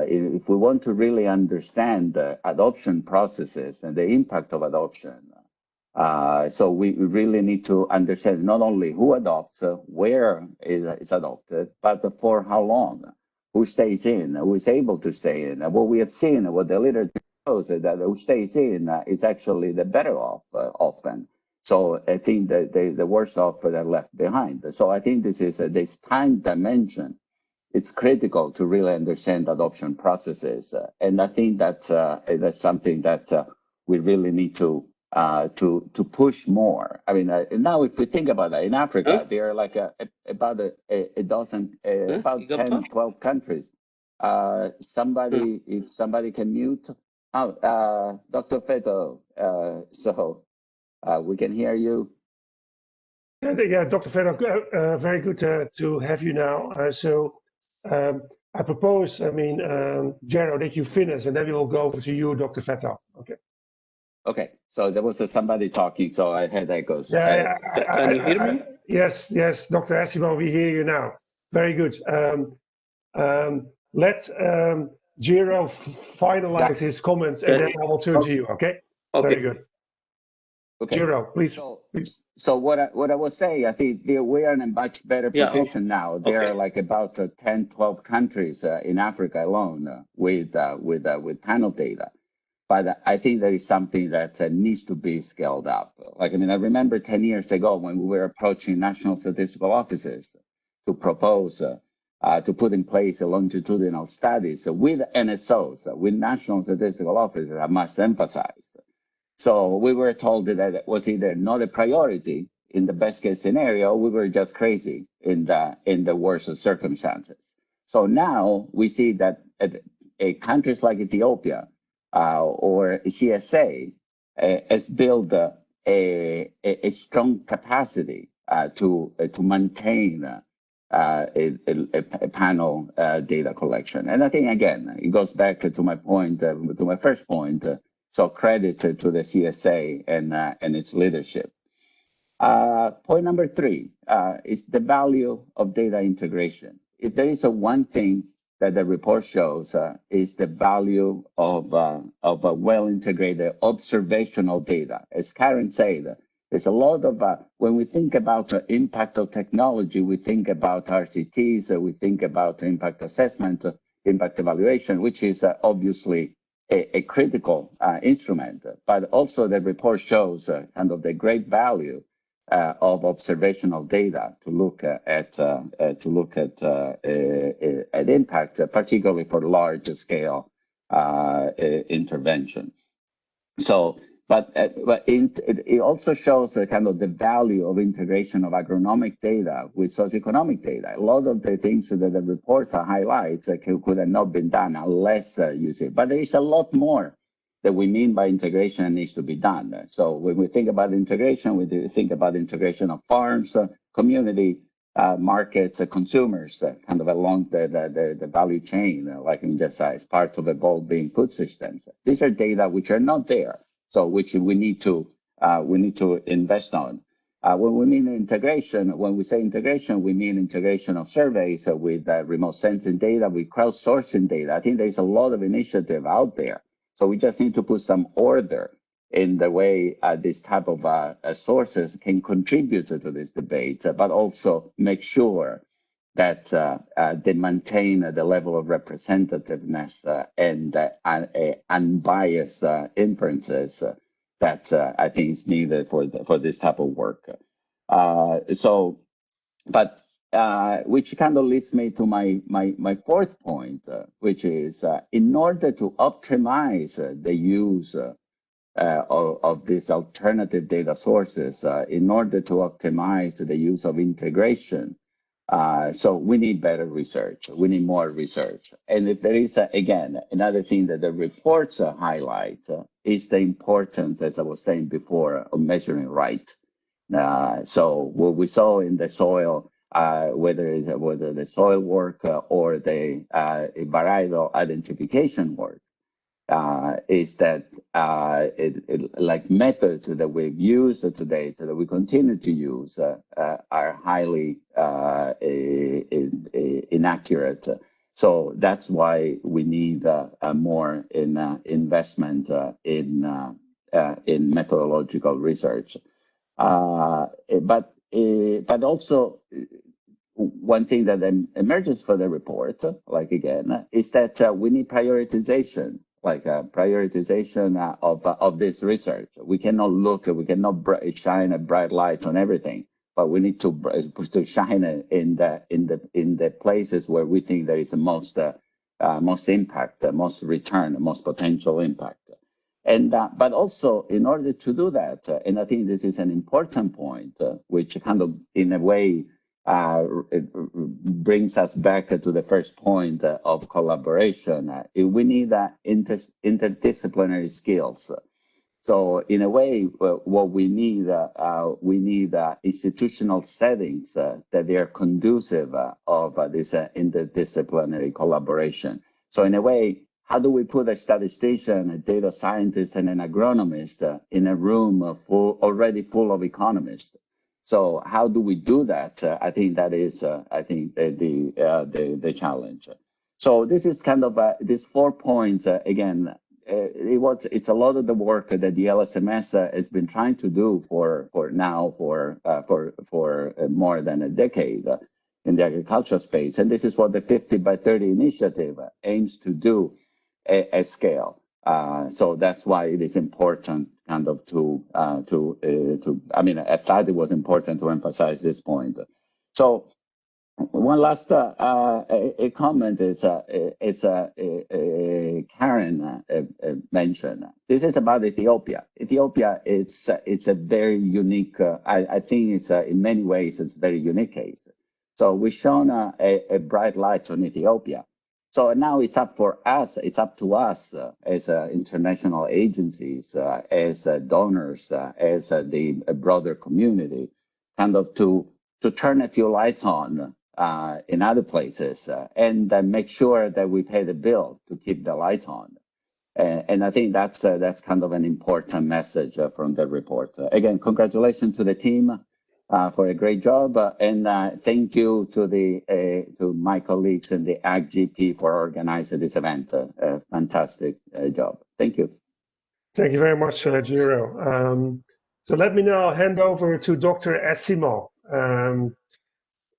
if we want to really understand the adoption processes and the impact of adoption, so we really need to understand not only who adopts, where it's adopted, but for how long, who stays in, who is able to stay in. What we have seen, what the literature shows, is that who stays in is actually the better off often. So I think that the worse off are left behind. So I think this time dimension, it's critical to really understand adoption processes. And I think that that's something that we really need to push more. I mean, now if we think about that, in Africa, there are like about a dozen, about 10, 12 countries. If somebody can mute, Dr. Feto, so we can hear you. Yeah, Dr. Feto, very good to have you now. I propose, Jero, that you finish, and then we will go over to you, Dr. Feto. Okay. Okay, so there was somebody talking, so I heard echoes. Can you hear me? Yes, Dr. Asimo, we hear you now. Very good. Let Jero finalize his comments, and then I will turn to you, okay? Very good. Okay. Jero, please. So what I was saying, I think we are in a much better position now. There are like about 10, 12 countries in Africa alone with panel data. But I think there is something that needs to be scaled up. I remember 10 years ago when we were approaching national statistical offices to propose to put in place a longitudinal studies with NSOs, with national statistical offices, I must emphasize. So we were told that it was either not a priority in the best case scenario, we were just crazy in the worst of circumstances. So now we see that countries like Ethiopia, or CSA has built a strong capacity to maintain a panel data collection. And I think, again, it goes back to my point, to my first point. So credit to the CSA and its leadership. Point number 3 is the value of data integration. If there is one thing that the report shows, is the value of a well-integrated observational data. As Karen said, there's a lot of, when we think about the impact of technology, we think about RCTs, we think about impact assessment, impact evaluation, which is obviously a critical instrument. But also the report shows kind of the great value of observational data to look at impact, particularly for large scale intervention. So, but it also shows kind of the value of integration of agronomic data with socioeconomic data. A lot of the things that the report highlights could have not been done unless you see. But there is a lot more that we mean by integration needs to be done. So when we think about integration, we think about integration of farms, community, markets, consumers, kind of along the value chain, like in just as part of evolving food systems. These are data which are not there, so which we need to invest on. When we mean integration, when we say integration, we mean integration of surveys with remote sensing data, with crowdsourcing data. I think there's a lot of initiative out there. So we just need to put some order in the way this type of sources can contribute to this debate, but also make sure that they maintain the level of representativeness and unbiased inferences that I think is needed for this type of work. Which kind of leads me to my fourth point, which is in order to optimize the use of these alternative data sources, in order to optimize the use of integration, so we need better research. We need more research. And if there is, again, another thing that the reports highlight is the importance, as I was saying before, of measuring right. So what we saw in the soil, whether the soil work or the varietal identification work, is that like methods that we've used today, so that we continue to use, are highly inaccurate. So that's why we need more investment in methodological research. But also, one thing that emerges for the report, like again, is that we need prioritization, like prioritization of this research. We cannot shine a bright light on everything, but we need to shine it in the places where we think there is the most impact, the most return, the most potential impact. And but also, in order to do that, and I think this is an important point, which kind of in a way it brings us back to the first point of collaboration. We need interdisciplinary skills. So in a way, what we need institutional settings that they are conducive of this interdisciplinary collaboration. So in a way, how do we put a statistician, a data scientist, and an agronomist in a room already full of economists? So how do we do that? I think that is, the challenge. So this is kind of these 4 points. Again, it's a lot of the work that the LSMS has been trying to do for more than a decade in the agricultural space, and this is what the 50 by 30 initiative aims to do at scale. So that's why it is important kind of I mean, I thought it was important to emphasize this point. So one last a comment is Karen mentioned. This is about Ethiopia. Ethiopia, it's a very unique, I think it's in many ways, it's a very unique case. So we've shown a bright light on Ethiopia. So now it's up to us as international agencies, as donors, as the broader community, kind of to turn a few lights on in other places, and make sure that we pay the bill to keep the lights on. And I think that's kind of an important message from the report. Again, congratulations to the team for a great job, and thank you to my colleagues in the AgGP for organizing this event. Fantastic job. Thank you. Thank you very much, Giro. So let me now hand over to Dr. Essimo,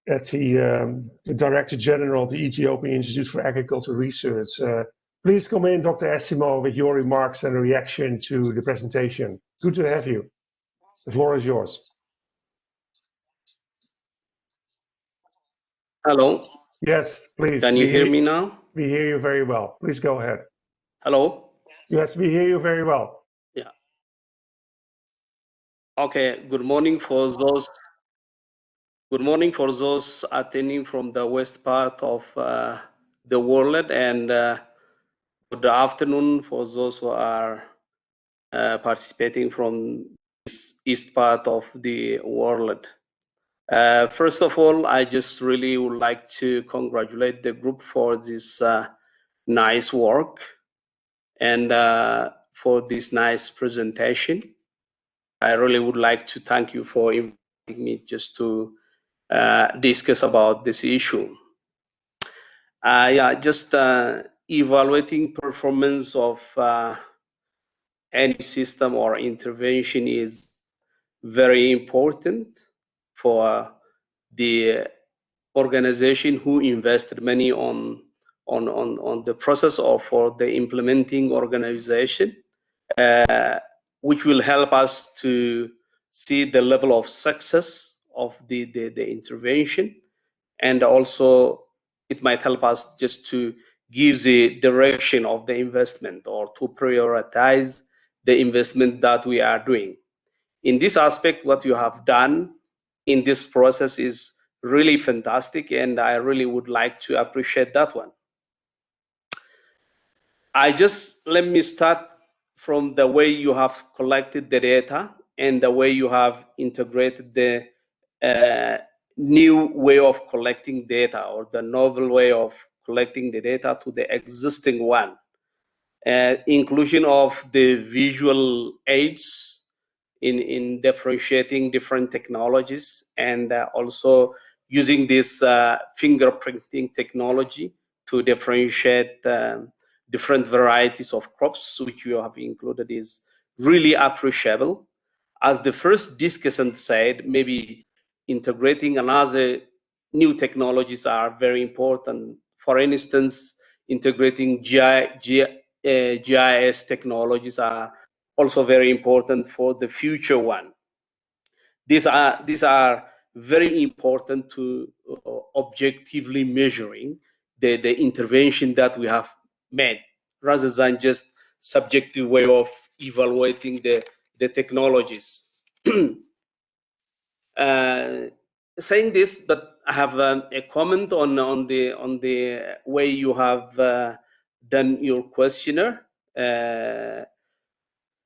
the Director General of the Ethiopian Institute for Agricultural Research. Please come in, Dr. Essimo, with your remarks and a reaction to the presentation. Good to have you. The floor is yours. Hello. Yes, please. Can you hear me now? We hear you very well. Please go ahead. Hello. Yes, we hear you very well. Yeah. Okay. Good morning for those. Good morning for those attending from the west part of the world, and good afternoon for those who are participating from this east part of the world. First of all, I just really would like to congratulate the group for this nice work and for this nice presentation. I really would like to thank you for inviting me just to discuss about this issue. Yeah, just evaluating performance of any system or intervention is very important for the organization who invested money on the process or for the implementing organization, which will help us to see the level of success of the intervention, and also it might help us just to give the direction of the investment or to prioritize the investment that we are doing. In this aspect, what you have done in this process is really fantastic, and I really would like to appreciate that one. Let me start from the way you have collected the data and the way you have integrated the new way of collecting data, or the novel way of collecting the data, to the existing one. Inclusion of the visual aids in differentiating different technologies, and also using this fingerprinting technology to differentiate different varieties of crops, which you have included, is really appreciable. As the first discussant said, maybe integrating another new technologies are very important. For instance, integrating GIS technologies are also very important for the future one. These are very important to objectively measuring the intervention that we have made, rather than just subjective way of evaluating the technologies. Saying this, but I have a comment on the way you have done your questionnaire.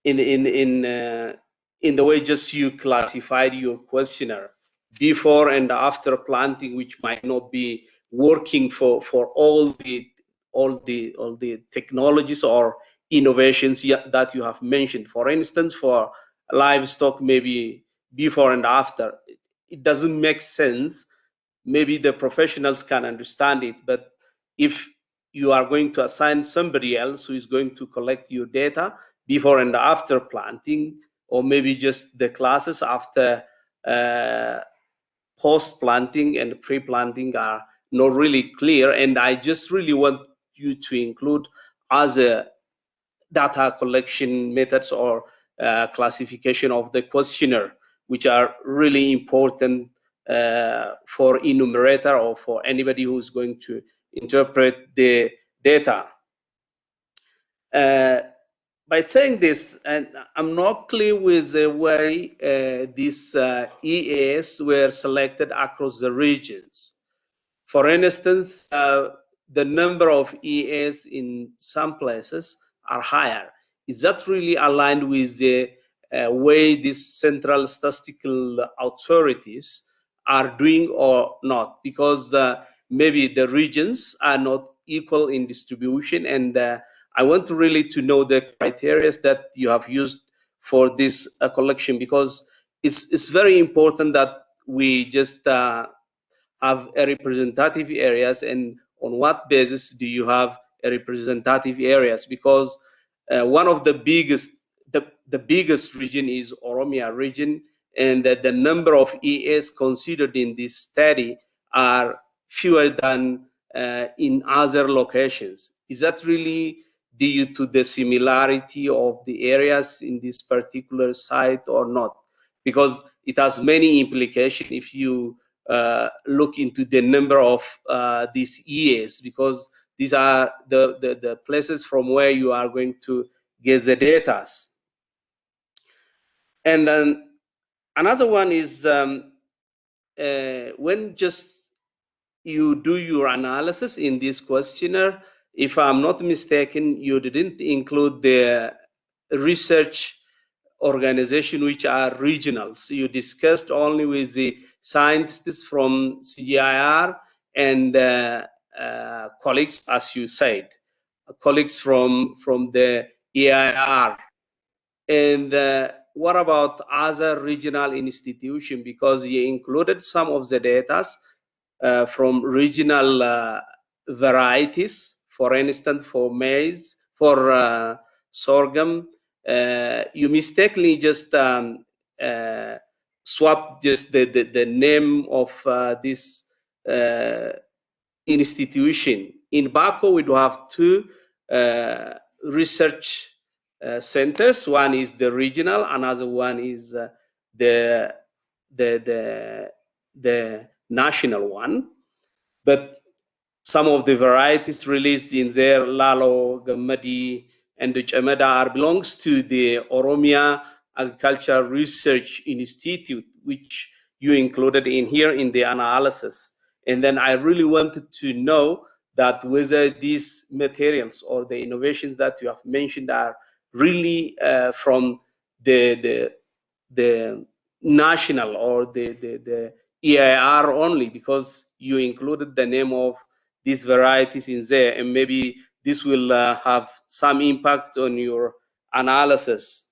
In the way just you classified your questionnaire before and after planting, which might not be working for all the technologies or innovations that you have mentioned. For instance, for livestock, maybe before and after, it doesn't make sense. Maybe the professionals can understand it, but if you are going to assign somebody else who is going to collect your data before and after planting, or maybe just the classes after post-planting and pre-planting are not really clear, and I just really want you to include other data collection methods or classification of the questionnaire, which are really important for enumerator or for anybody who's going to interpret the data. By saying this, and I'm not clear with the way these EAs were selected across the regions. For instance, the number of EAs in some places are higher. Is that really aligned with the way these central statistical authorities are doing or not, because maybe the regions are not equal in distribution, and I want to really to know the criteria that you have used for this collection, because it's very important that we just have a representative areas, and on what basis do you have a representative areas, because one of the biggest region is Oromia region, and that the number of EAs considered in this study are fewer than in other locations. Is that really due to the similarity of the areas in this particular site or not? Because it has many implications if you look into the number of these EAs, because these are the places from where you are going to get the data. And then another one is when just you do your analysis in this questionnaire, if I'm not mistaken, you didn't include the research organization which are regionals. You discussed only with the scientists from CGIAR and colleagues, as you said, colleagues from the EIR. And what about other regional institutions? Because you included some of the data from regional varieties, for instance, for maize, for sorghum. You mistakenly just swapped just the name of this institution. In Bako, we do have two research centers. One is the regional, another one is the national one. But some of the varieties released in there, Lalo, Gamadi, and the Chameda, belongs to the Oromia Agricultural Research Institute, which you included in here in the analysis. And then I really wanted to know that whether these materials or the innovations that you have mentioned are really from the national or the EIR only, because you included the name of these varieties in there, and maybe this will have some impact on your analysis.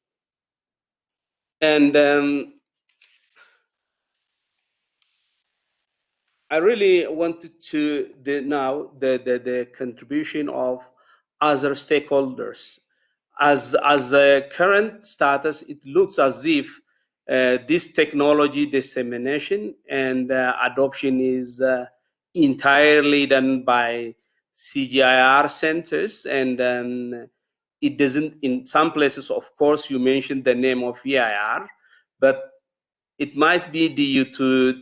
And I really wanted to now the contribution of other stakeholders. As a current status, it looks as if this technology dissemination and adoption is entirely done by CGIAR centers, and it doesn't, in some places, of course, you mentioned the name of EIR, but it might be due to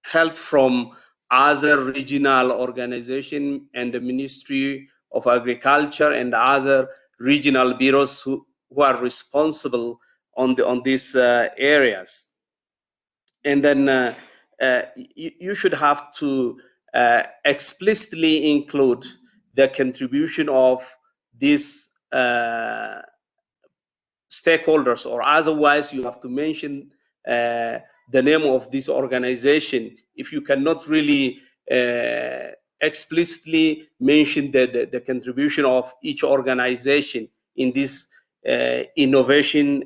help from other regional organization and the Ministry of Agriculture and other regional bureaus who are responsible on these areas. And then you should have to explicitly include the contribution of these stakeholders, or otherwise you have to mention the name of this organization. If you cannot really explicitly mention the contribution of each organization in this innovation,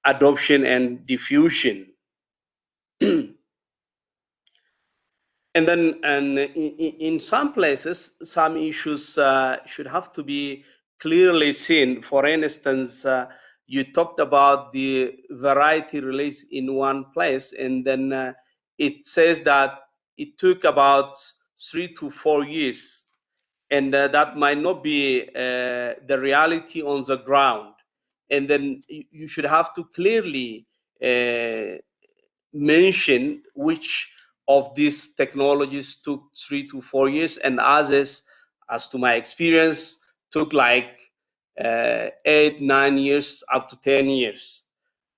adoption, and diffusion. And then in some places, some issues should have to be clearly seen. For instance, you talked about the variety release in one place, and then it says that it took about 3 to 4 years, and that might not be the reality on the ground. And then you should have to clearly mention which of these technologies took 3 to 4 years, and others, as to my experience, took like 8, 9 years, up to 10 years.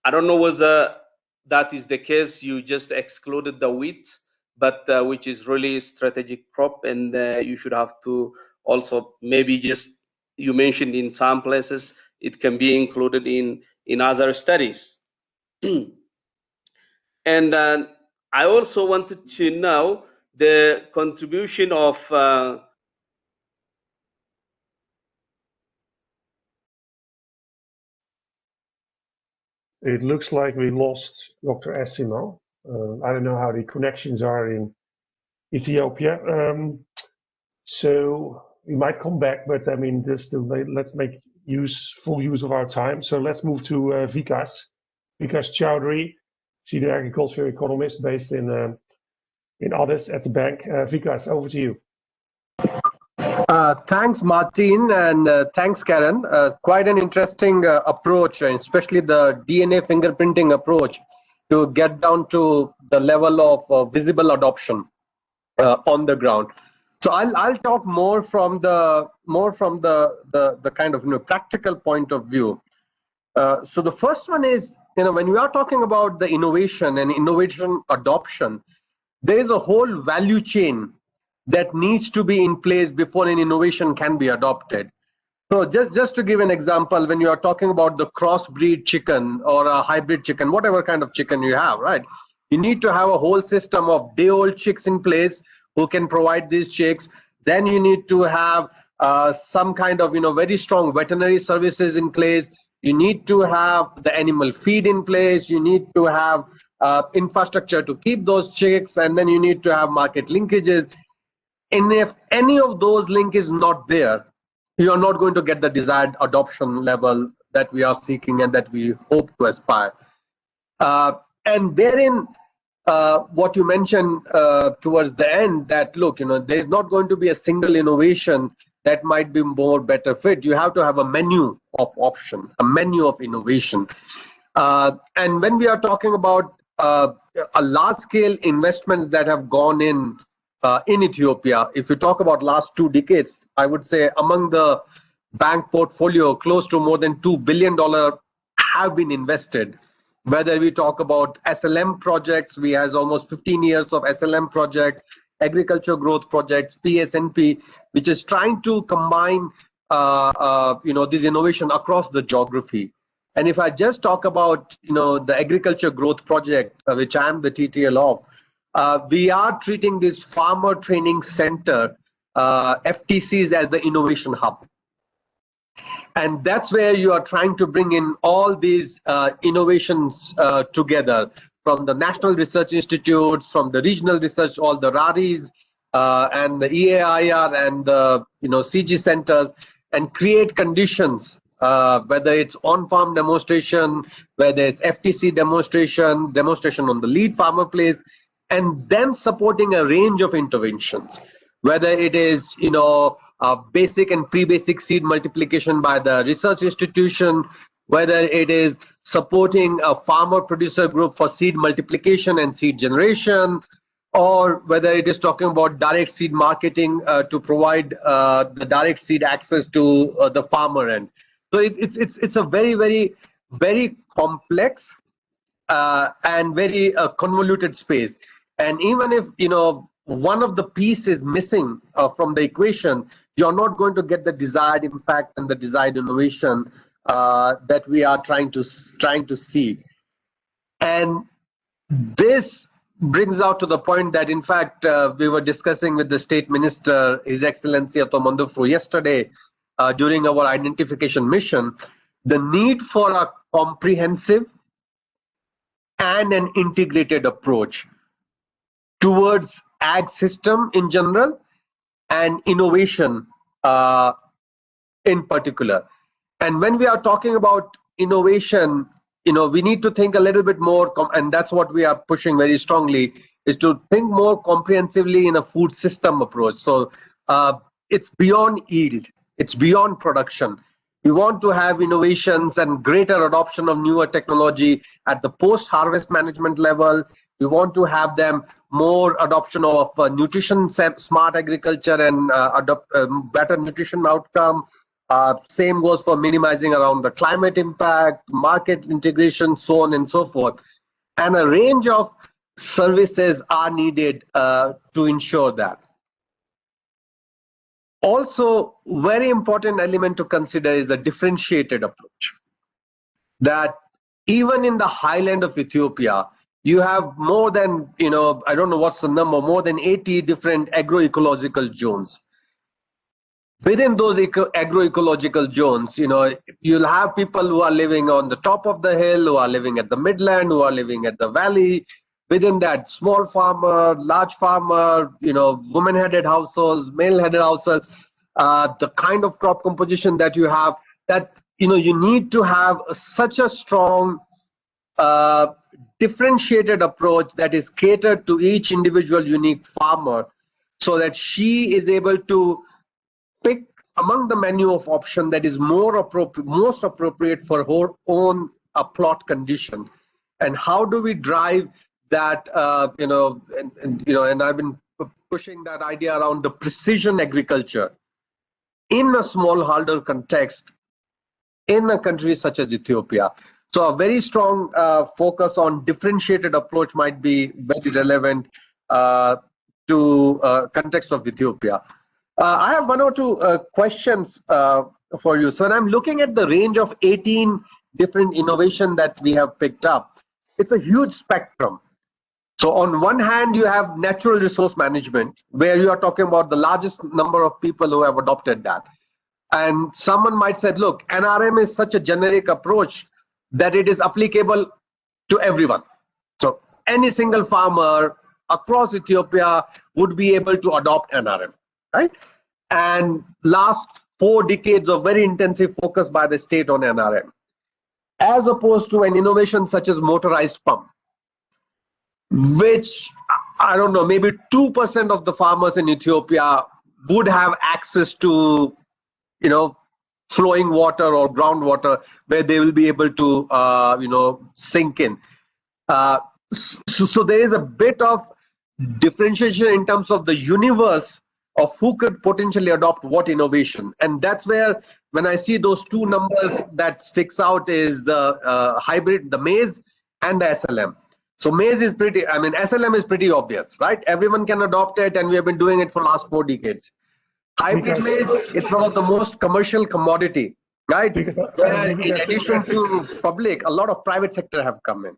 I don't know whether that is the case. You just excluded the wheat, but which is really strategic crop, and you should have to also maybe just, you mentioned in some places it can be included in other studies. And I also wanted to know the contribution of It looks like we lost Dr. Essimo. I don't know how the connections are in Ethiopia. So we might come back, but I mean, let's make full use of our time. So let's move to Vikas Chowdhury, senior agriculture economist based in Addis at the bank. Vikas, over to you. Thanks, Martin, and thanks, Karen. Quite an interesting approach, especially the DNA fingerprinting approach to get down to the level of visible adoption on the ground. So I'll talk more from the kind of practical point of view. So the first one is, when we are talking about the innovation and innovation adoption, there is a whole value chain that needs to be in place before an innovation can be adopted. So just to give an example, when you are talking about the crossbreed chicken or a hybrid chicken, whatever kind of chicken you have, right? You need to have a whole system of day-old chicks in place who can provide these chicks. Then you need to have some kind of very strong veterinary services in place. You need to have the animal feed in place. You need to have infrastructure to keep those chicks, and then you need to have market linkages. And if any of those link is not there, you are not going to get the desired adoption level that we are seeking and that we hope to aspire. And therein, what you mentioned towards the end, that look, there's not going to be a single innovation that might be more better fit. You have to have a menu of option, a menu of innovation. And when we are talking about a large-scale investments that have gone in Ethiopia, if you talk about last 2 decades, I would say among the bank portfolio, close to more than $2 billion have been invested. Whether we talk about SLM projects, we have almost 15 years of SLM projects, agriculture growth projects, PSNP, which is trying to combine this innovation across the geography. And if I just talk about the agriculture growth project, which I am the TTL of, we are treating this farmer training center, FTCs, as the innovation hub. And that's where you are trying to bring in all these innovations together, from the national research institutes, from the regional research, all the RARIs and the EAIR and the CG centers, and create conditions, whether it's on-farm demonstration, whether it's FTC demonstration on the lead farmer place, and then supporting a range of interventions, whether it is basic and pre-basic seed multiplication by the research institution, whether it is supporting a farmer producer group for seed multiplication and seed generation, or whether it is talking about direct seed marketing to provide the direct seed access to the farmer end. So it's a very, very, very complex and very convoluted space. And even if one of the pieces is missing from the equation, you're not going to get the desired impact and the desired innovation that we are trying to see. And this brings out to the point that, in fact, we were discussing with the State Minister, His Excellency Ato Mandufru, yesterday during our identification mission, the need for a comprehensive and an integrated approach towards ag system in general and innovation in particular. And when we are talking about innovation, we need to think a little bit more, and that's what we are pushing very strongly, is to think more comprehensively in a food system approach. So it's beyond yield, it's beyond production. We want to have innovations and greater adoption of newer technology at the post-harvest management level. We want to have them more adoption of nutrition smart agriculture and better nutrition outcome. Same goes for minimizing around the climate impact, market integration, so on and so forth. And a range of services are needed to ensure that. Also, very important element to consider is a differentiated approach. That even in the highland of Ethiopia, you have more than, I don't know what's the number, more than 80 different agroecological zones. Within those agroecological zones, you'll have people who are living on the top of the hill, who are living at the midland, who are living at the valley. Within that, small farmer, large farmer, woman-headed households, male-headed households, the kind of crop composition that you have, that, you need to have such a strong differentiated approach that is catered to each individual unique farmer, so that she is able to pick among the menu of options that is most appropriate for her own plot condition. And how do we drive that, and I've been pushing that idea around the precision agriculture in a smallholder context in a country such as Ethiopia. So a very strong focus on differentiated approach might be very relevant to context of Ethiopia. I have one or two questions for you. So when I'm looking at the range of 18 different innovation that we have picked up, it's a huge spectrum. So on one hand, you have natural resource management, where you are talking about the largest number of people who have adopted that. And someone might say, look, NRM is such a generic approach that it is applicable to everyone. So any single farmer across Ethiopia would be able to adopt NRM, right? And last 4 decades of very intensive focus by the state on NRM, as opposed to an innovation such as motorized pump, which, I don't know, maybe 2% of the farmers in Ethiopia would have access to, flowing water or groundwater where they will be able to, sink in. So there is a bit of differentiation in terms of the universe of who could potentially adopt what innovation. And that's where, when I see those 2 numbers that sticks out, is the hybrid, the maize and the SLM. So maize is SLM is pretty obvious, right? Everyone can adopt it, and we have been doing it for the last 4 decades. Hybrid maize is one of the most commercial commodity, right? Where in addition to public, a lot of private sector have come in.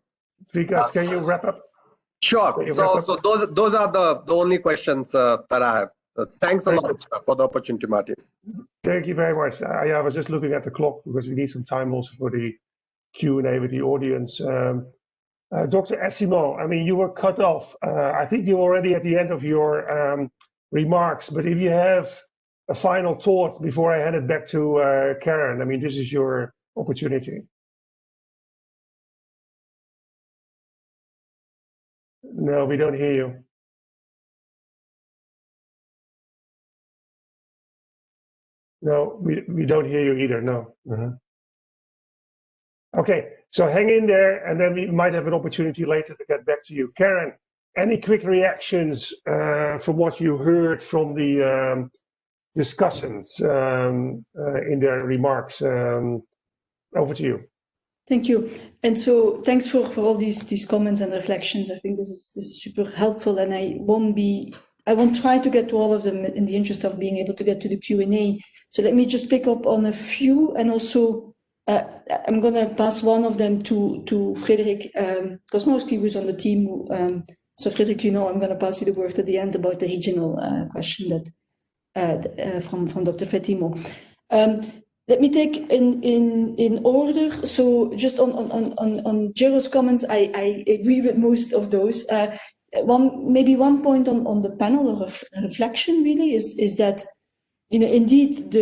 Vikas, can you wrap up? Sure. So those are the only questions that I have. Thanks a lot for the opportunity, Martin. Thank you very much. I was just looking at the clock because we need some time also for the Q&A with the audience. Dr. Asimo, you were cut off. I think you're already at the end of your remarks, but if you have a final thought before I hand it back to Karen, this is your opportunity. No, we don't hear you. No, we don't hear you either, no. Okay, so hang in there, and then we might have an opportunity later to get back to you. Karen, any quick reactions from what you heard from the discussants in their remarks? Over to you. Thank you. And so thanks for all these comments and reflections. I think this is super helpful, and I won't try to get to all of them in the interest of being able to get to the Q&A. So let me just pick up on a few, and also I'm going to pass one of them to Frederick Kosmowski, who's on the team. So Frederick, I'm going to pass you the word at the end about the regional question that from Dr. Fetimo. Let me take in order. So just on Jero's comments, I agree with most of those. Maybe one point on the panel of reflection really is that, indeed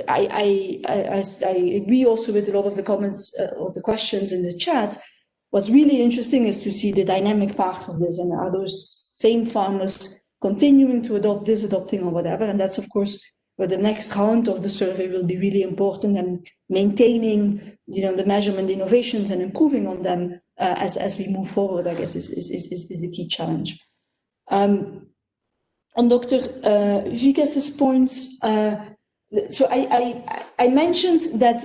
I agree also with a lot of the comments or the questions in the chat. What's really interesting is to see the dynamic part of this, and are those same farmers continuing to adopt this, adopting or whatever, and that's of course where the next round of the survey will be really important, and maintaining, the measurement innovations and improving on them as we move forward, I guess is the key challenge. On Dr. Vikas's points, so I mentioned that,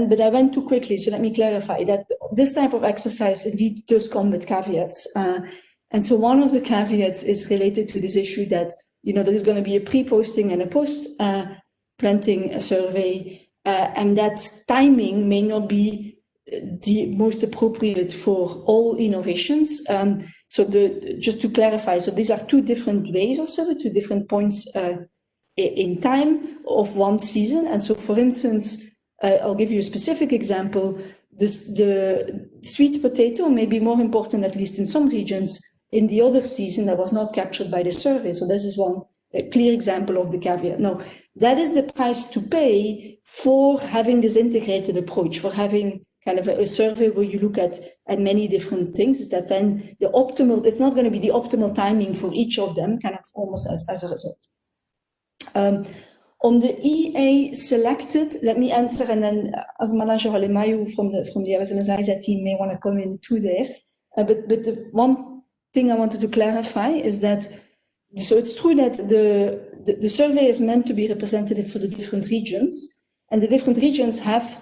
but I went too quickly, so let me clarify that this type of exercise indeed does come with caveats. And so one of the caveats is related to this issue that, there is going to be a pre-posting and a post-planting survey, and that timing may not be the most appropriate for all innovations. So just to clarify, so these are two different ways of survey, two different points in time of one season. And so, for instance, I'll give you a specific example. The sweet potato may be more important, at least in some regions, in the other season that was not captured by the survey. So this is one clear example of the caveat. Now, that is the price to pay for having this integrated approach, for having kind of a survey where you look at many different things, is that then the optimal, it's not going to be the optimal timing for each of them, kind of almost as a result. On the EA selected, let me answer, and then Asmana Alemayu from the LSMSIZ team may want to come in too there. But the one thing I wanted to clarify is that, so it's true that the survey is meant to be representative for the different regions, and the different regions have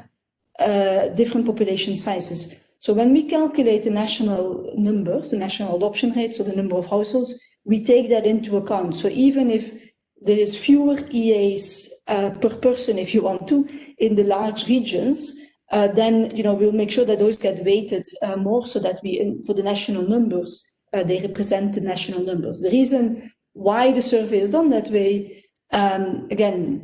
different population sizes. So when we calculate the national numbers, the national adoption rate, so the number of households, we take that into account. So even if there is fewer EAs per person, if you want to, in the large regions, then we'll make sure that those get weighted more, so that for the national numbers, they represent the national numbers. The reason why the survey is done that way, again,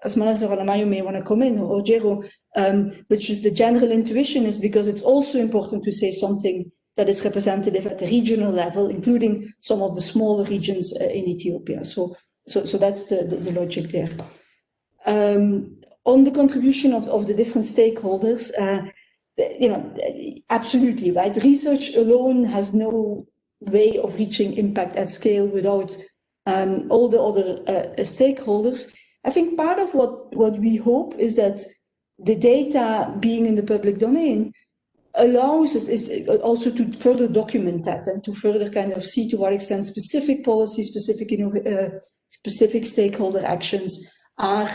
as Manasa Alemayu may want to come in, or Jero, but just the general intuition is because it's also important to say something that is representative at the regional level, including some of the smaller regions in Ethiopia. So that's the logic there. On the contribution of the different stakeholders, absolutely, right? Research alone has no way of reaching impact at scale without all the other stakeholders. I think part of what we hope is that the data being in the public domain allows us is also to further document that and to further kind of see to what extent specific policies, specific stakeholder actions are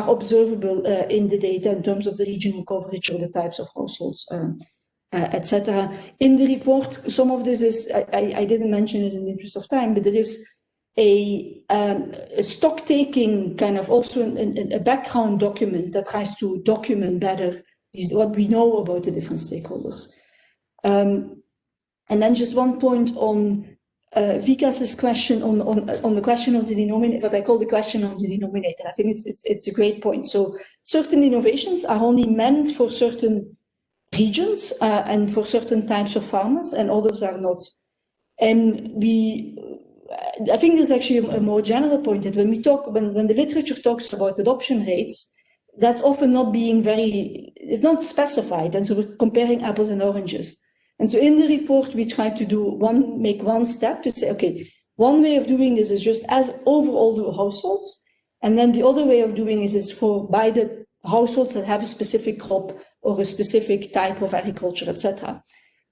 observable in the data in terms of the regional coverage or the types of households, etc. In the report, some of this is, I didn't mention it in the interest of time, but there is a stock taking kind of also a background document that tries to document better what we know about the different stakeholders. And then just one point on Vikas's question on the question of the denominator, what I call the question of the denominator. I think it's a great point. So certain innovations are only meant for certain regions and for certain types of farmers, and others are not. And I think there's actually a more general point that when the literature talks about adoption rates, that's often not being it's not specified. And so we're comparing apples and oranges. And so in the report, we try to make one step to say, okay, one way of doing this is just as overall the households. And then the other way of doing this is by the households that have a specific crop or a specific type of agriculture, etc.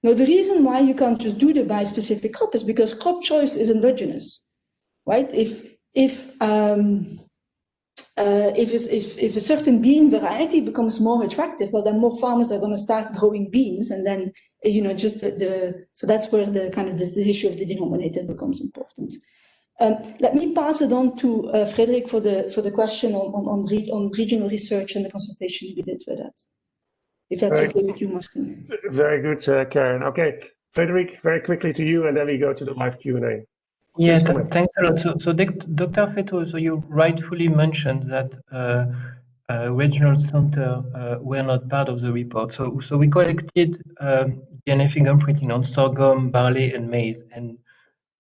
Now, the reason why you can't just do the by specific crop is because crop choice is endogenous, right? If a certain bean variety becomes more attractive, well, then more farmers are going to start growing beans, and then so that's where the kind of the issue of the denominator becomes important. Let me pass it on to Frederick for the question on regional research and the consultation we did with that. If that's okay with you, Martin. Very good, Karen. Okay, Frederick, very quickly to you, and then we go to the live Q&A. Yes, thanks a lot. So Dr. Feto, so you rightfully mentioned that regional center were not part of the report. So we collected DNA fingerprinting on sorghum, barley, and maize, and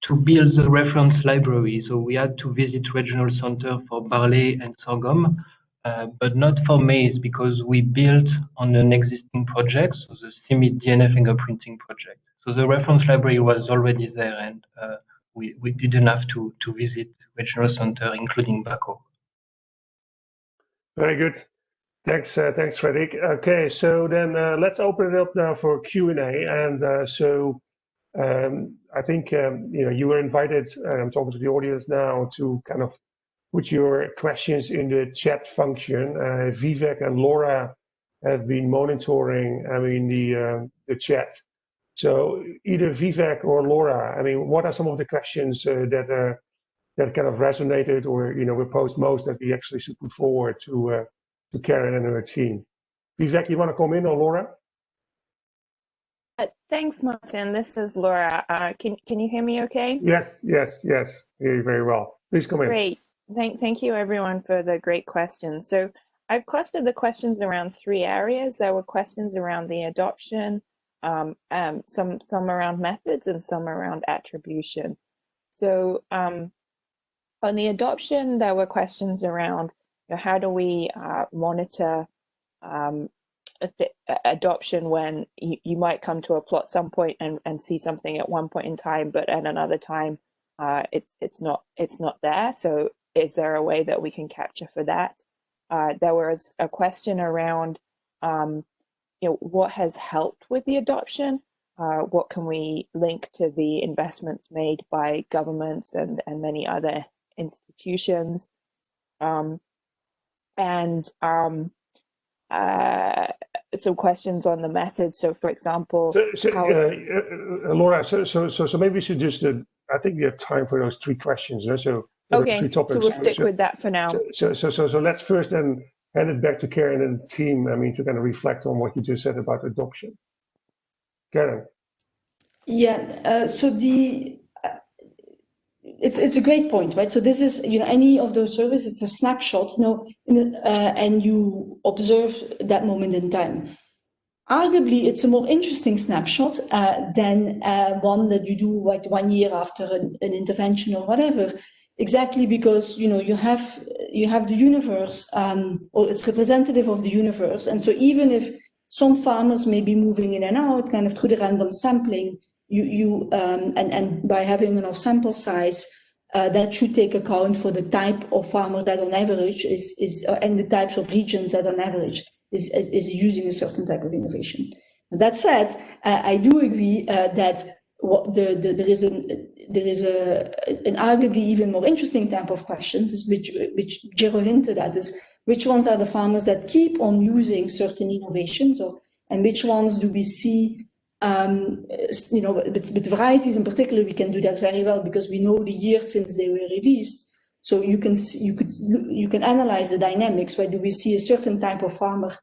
to build the reference library, so we had to visit regional center for barley and sorghum, but not for maize, because we built on an existing project, so the CIMIT DNA fingerprinting project. So the reference library was already there, and we didn't have to visit regional center, including Bako. Very good. Thanks, Frederick. Okay, so then let's open it up now for Q&A. And I think you were invited. I'm talking to the audience now to kind of put your questions in the chat function. Vivek and Laura have been monitoring, the chat. So either Vivek or Laura, what are some of the questions that kind of resonated or were posed most that we actually should put forward to Karen and her team? Vivek, you want to come in, or Laura? Thanks, Martin. This is Laura. Can you hear me okay? Yes, yes, yes. Hear you very well. Please come in. Great. Thank you, everyone, for the great questions. So I've clustered the questions around 3 areas. There were questions around the adoption, some around methods, and some around attribution. So on the adoption, there were questions around, how do we monitor adoption when you might come to a plot some point and see something at one point in time, but at another time it's not there. So is there a way that we can capture for that? There was a question around what has helped with the adoption. What can we link to the investments made by governments and many other institutions? Some questions on the method. So, for example, Laura, so maybe we should just, I think we have time for those 3 questions. So okay, 3 topics. so we'll stick with that for now. So let's first then hand it back to Karen and the team, to kind of reflect on what you just said about adoption. Karen. Yeah, so it's a great point, right? So this is, any of those surveys, it's a snapshot, and you observe that moment in time. Arguably, it's a more interesting snapshot than one that you do like 1 year after an intervention or whatever. Exactly because you have the universe, or it's representative of the universe, and so even if some farmers may be moving in and out, kind of through the random sampling, and by having enough sample size, that should take account for the type of farmer that on average is and the types of regions that on average is using a certain type of innovation. That said, I do agree that there is an arguably even more interesting type of questions, which Jero hinted at, is which ones are the farmers that keep on using certain innovations, and which ones do we see, with varieties in particular, we can do that very well because we know the year since they were released. So you can analyze the dynamics. Where do we see a certain type of farmer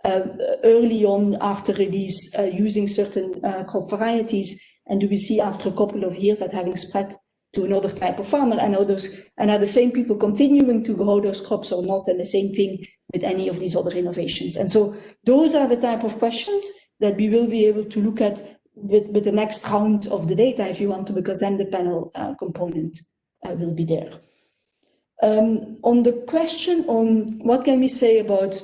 early on after release using certain crop varieties, and do we see after a couple of years that having spread to another type of farmer, and are the same people continuing to grow those crops or not, and the same thing with any of these other innovations. And so those are the type of questions that we will be able to look at with the next round of the data, if you want to, because then the panel component will be there. On the question on what can we say about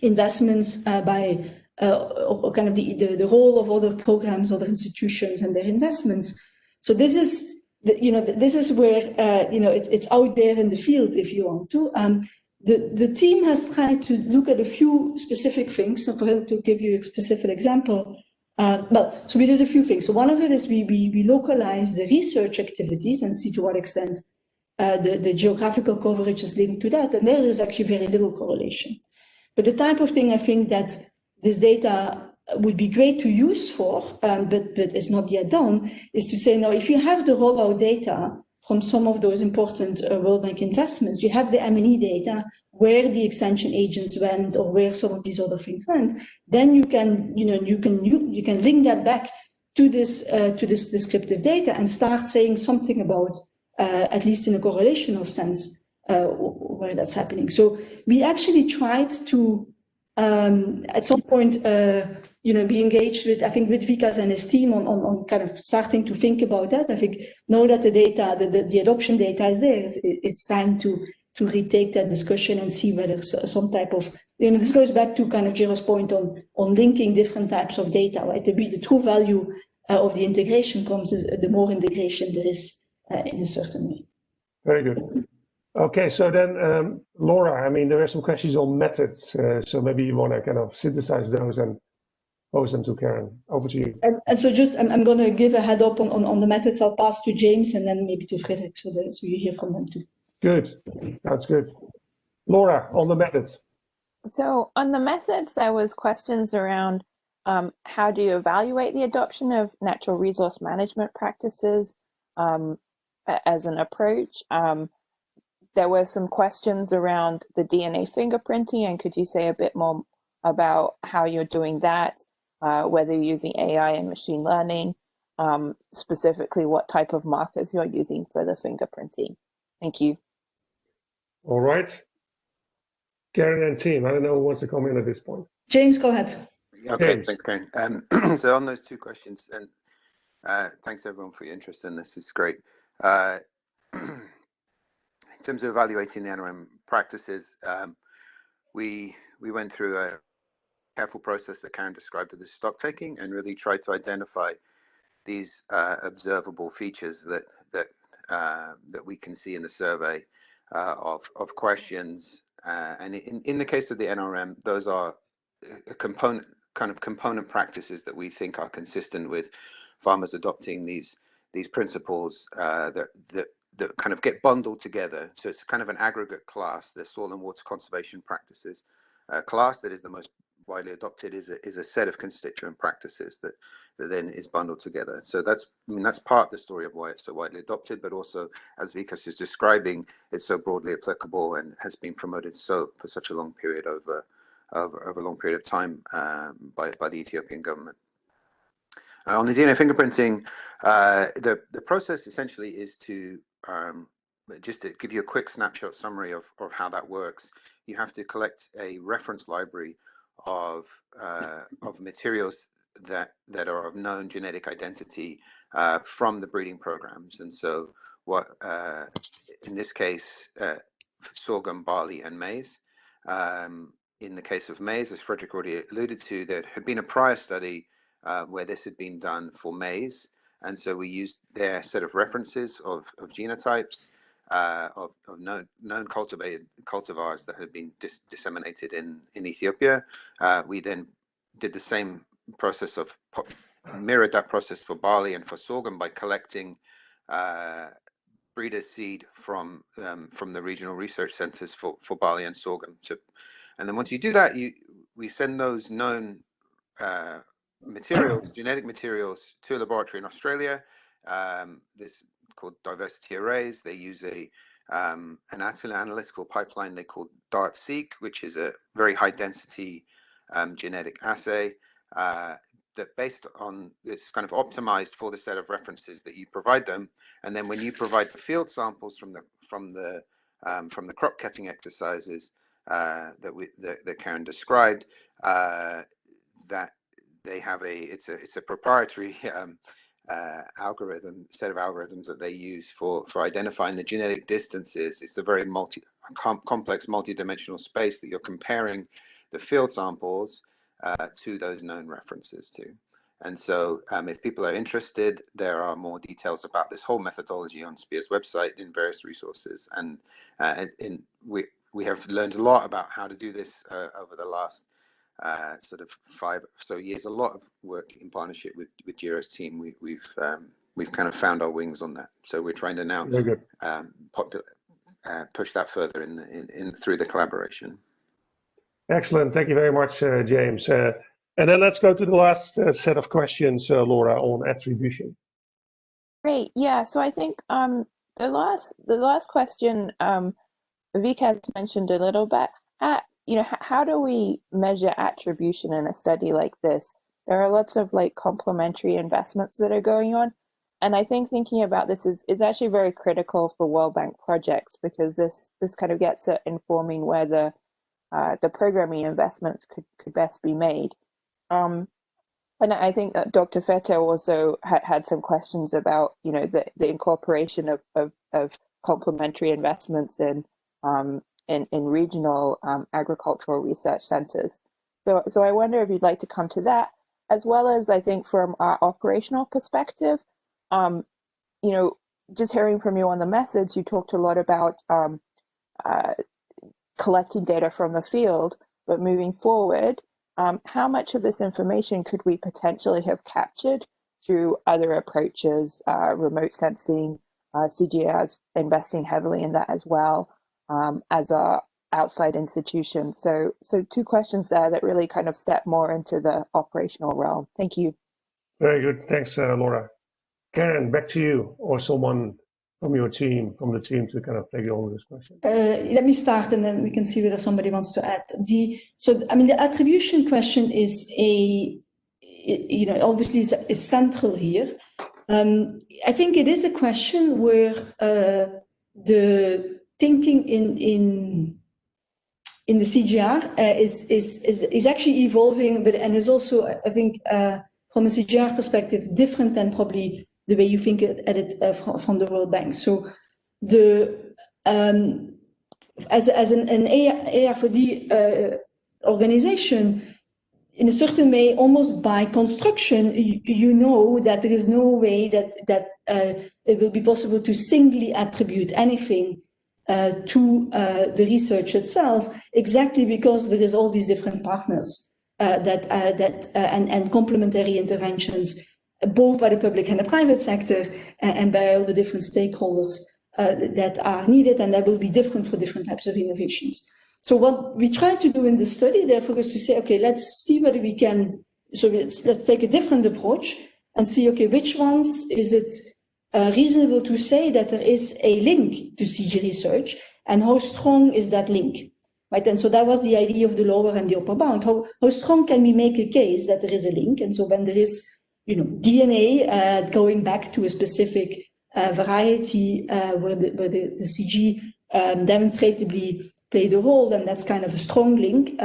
investments by or kind of the role of other programs, other institutions, and their investments. So this is this is where it's out there in the field, if you want to. The team has tried to look at a few specific things. So to give you a specific example, so we did a few things. So one of it is we localized the research activities and see to what extent the geographical coverage is linked to that, and there is actually very little correlation. But the type of thing I think that this data would be great to use for, but it's not yet done, is to say, now, if you have the rollout data from some of those important World Bank investments, you have the M&E data, where the extension agents went or where some of these other things went, then you can link that back to this descriptive data and start saying something about, at least in a correlational sense, where that's happening. So we actually tried to, at some point, be engaged with, I think, with Vikas and his team on kind of starting to think about that. I think now that the data, the adoption data is there, it's time to retake that discussion and see whether some type of, this goes back to kind of Jero's point on linking different types of data, right? The true value of the integration comes the more integration there is in a certain way. Very good. Okay, so then Laura, I mean, there are some questions on methods, so maybe you want to kind of synthesize those and pose them to Karen. Over to you. And so just, I'm going to give a head up on the methods. I'll pass to James and then maybe to Frederik, so you hear from them too. Good, that's good. Laura, on the methods. So on the methods, there was questions around how do you evaluate the adoption of natural resource management practices as an approach. There were some questions around the DNA fingerprinting, and could you say a bit more about how you're doing that, whether you're using AI and machine learning, specifically what type of markers you're using for the fingerprinting. Thank you. All right. Karen and team, I don't know who wants to come in at this point. James, go ahead. Okay, James. thanks, Karen. So on those two questions, and thanks everyone for your interest in this. It's great. In terms of evaluating the NRM practices, we went through a careful process that Karen described as stock taking, and really tried to identify these observable features that we can see in the survey of questions. And in the case of the NRM, those are a component practices that we think are consistent with farmers adopting these principles that kind of get bundled together. So it's kind of an aggregate class. The soil and water conservation practices class that is the most widely adopted is a set of constituent practices that then is bundled together. So that's part of the story of why it's so widely adopted, but also, as Vikas is describing, it's so broadly applicable and has been promoted for such a long period over a long period of time by the Ethiopian government. On the DNA fingerprinting, the process essentially is to just to give you a quick snapshot summary of how that works. You have to collect a reference library of materials that are of known genetic identity from the breeding programs. And so what in this case sorghum, barley and maize. In the case of maize, as Frederick already alluded to, there had been a prior study where this had been done for maize, and so we used their set of references of genotypes of known cultivars that had been disseminated in Ethiopia. We then did the same process of mirrored that process for barley and for sorghum by collecting breeder seed from the regional research centers for barley and sorghum. And then once you do that, we send those known materials, genetic materials, to a laboratory in Australia. This called diversity arrays. They use an analytical pipeline they call DART-seq, which is a very high density genetic assay that based on this kind of optimized for the set of references that you provide them. And then when you provide the field samples from the crop cutting exercises that Karen described, that they have it's a proprietary set of algorithms that they use for identifying the genetic distances. It's a very complex multi-dimensional space that you're comparing the field samples to those known references to. And so if people are interested, there are more details about this whole methodology on SPEAR's website in various resources. And we have learned a lot about how to do this over the last sort of 5 or so years. A lot of work in partnership with Giro's team. We've kind of found our wings on that. So we're trying to now push that further in through the collaboration. Excellent. Thank you very much, James. And then let's go to the last set of questions, Laura, on attribution. Great. Yeah. So I think the last question Vikas mentioned a little bit. How do we measure attribution in a study like this? There are lots of complementary investments that are going on, and I think thinking about this is actually very critical for World Bank projects, because this kind of gets at informing where the programming investments could best be made. And I think that Dr. Feta also had some questions about the incorporation of complementary investments in regional agricultural research centers. So I wonder if you'd like to come to that, as well as I think from our operational perspective. Just hearing from you on the methods, you talked a lot about collecting data from the field, but moving forward, how much of this information could we potentially have captured through other approaches, remote sensing, CGIAR investing heavily in that as well, as our outside institutions. So 2 questions there that really kind of step more into the operational realm. Thank you. Very good. Thanks, Laura. Karen, back to you, or someone from your team, from the team, to kind of take on this question? Let me start, and then we can see whether somebody wants to add. The attribution question is obviously is central here. I think it is a question where the thinking in the CGIAR is actually evolving, and is also, I think, from a CGIAR perspective, different than probably the way you think at it from the World Bank. So as an AR4D organization, in a certain way, almost by construction, you know that there is no way that it will be possible to singly attribute anything to the research itself, exactly because there is all these different partners and complementary interventions, both by the public and the private sector, and by all the different stakeholders that are needed, and that will be different for different types of innovations. So what we try to do in the study, therefore, is to say, okay, let's see whether we can, let's take a different approach and see, okay, which ones is it reasonable to say that there is a link to CG research, and how strong is that link, right? And so that was the idea of the lower and the upper bound. How strong can we make a case that there is a link? And so when there is, DNA going back to a specific variety where the CG demonstrably played a role, then that's kind of a strong link.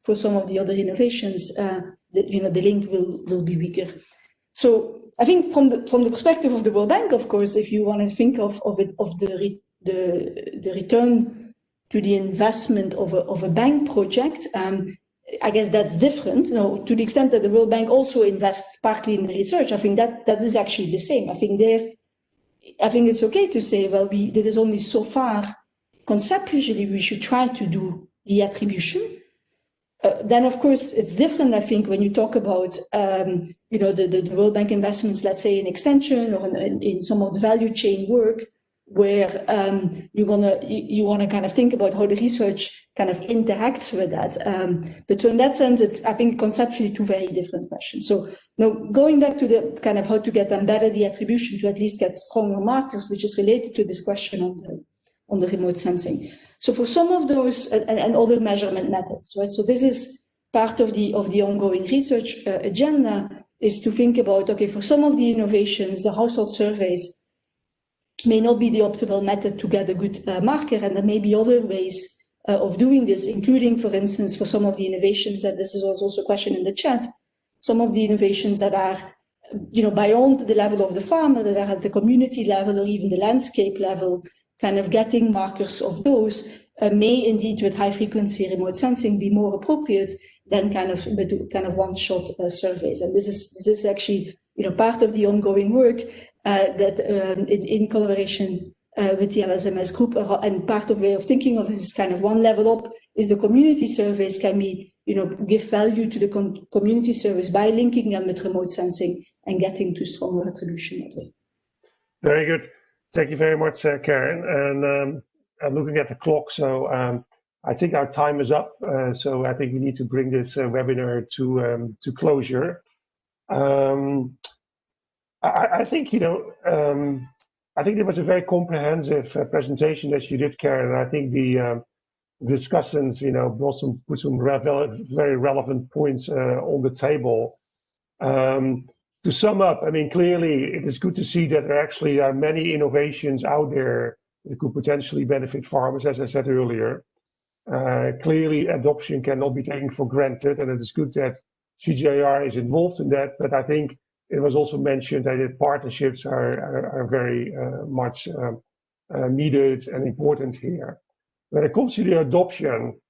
For some of the other innovations, the link will be weaker. So I think from the perspective of the World Bank, of course, if you want to think of the return to the investment of a bank project, I guess that's different. To the extent that the World Bank also invests partly in the research, I think that is actually the same. I think it's okay to say, well, there is only so far. Conceptually, we should try to do the attribution. Then, of course, it's different, I think, when you talk about, the World Bank investments, let's say in extension or in some of the value chain work, where you want to kind of think about how the research kind of interacts with that. But so in that sense, it's, I think, conceptually two very different questions. So now going back to the kind of how to get embedded the attribution to at least get stronger markers, which is related to this question on the remote sensing. So for some of those and other measurement methods, right? So this is part of the ongoing research agenda, is to think about, okay, for some of the innovations, the household surveys may not be the optimal method to get a good marker, and there may be other ways of doing this, including, for instance, for some of the innovations, and this is also a question in the chat, some of the innovations that are, beyond the level of the farmer, that are at the community level or even the landscape level, kind of getting markers of those may indeed, with high frequency remote sensing, be more appropriate than kind of one-shot surveys. And this is actually, part of the ongoing work that in collaboration with the LSMS group, and part of way of thinking of this is kind of one level up is the community surveys. Can we, give value to the community surveys by linking them with remote sensing and getting to stronger attribution that way? Very good. Thank you very much, Karen. And I'm looking at the clock, so I think our time is up. So I think we need to bring this webinar to closure. I think I think it was a very comprehensive presentation that you did, Karen. And I think the discussants, put some very relevant points on the table. To sum up, I mean, clearly it is good to see that there actually are many innovations out there that could potentially benefit farmers, as I said earlier. Clearly, adoption cannot be taken for granted, and it is good that CGIAR is involved in that. But I think it was also mentioned that the partnerships are very much needed and important here. When it comes to the adoption,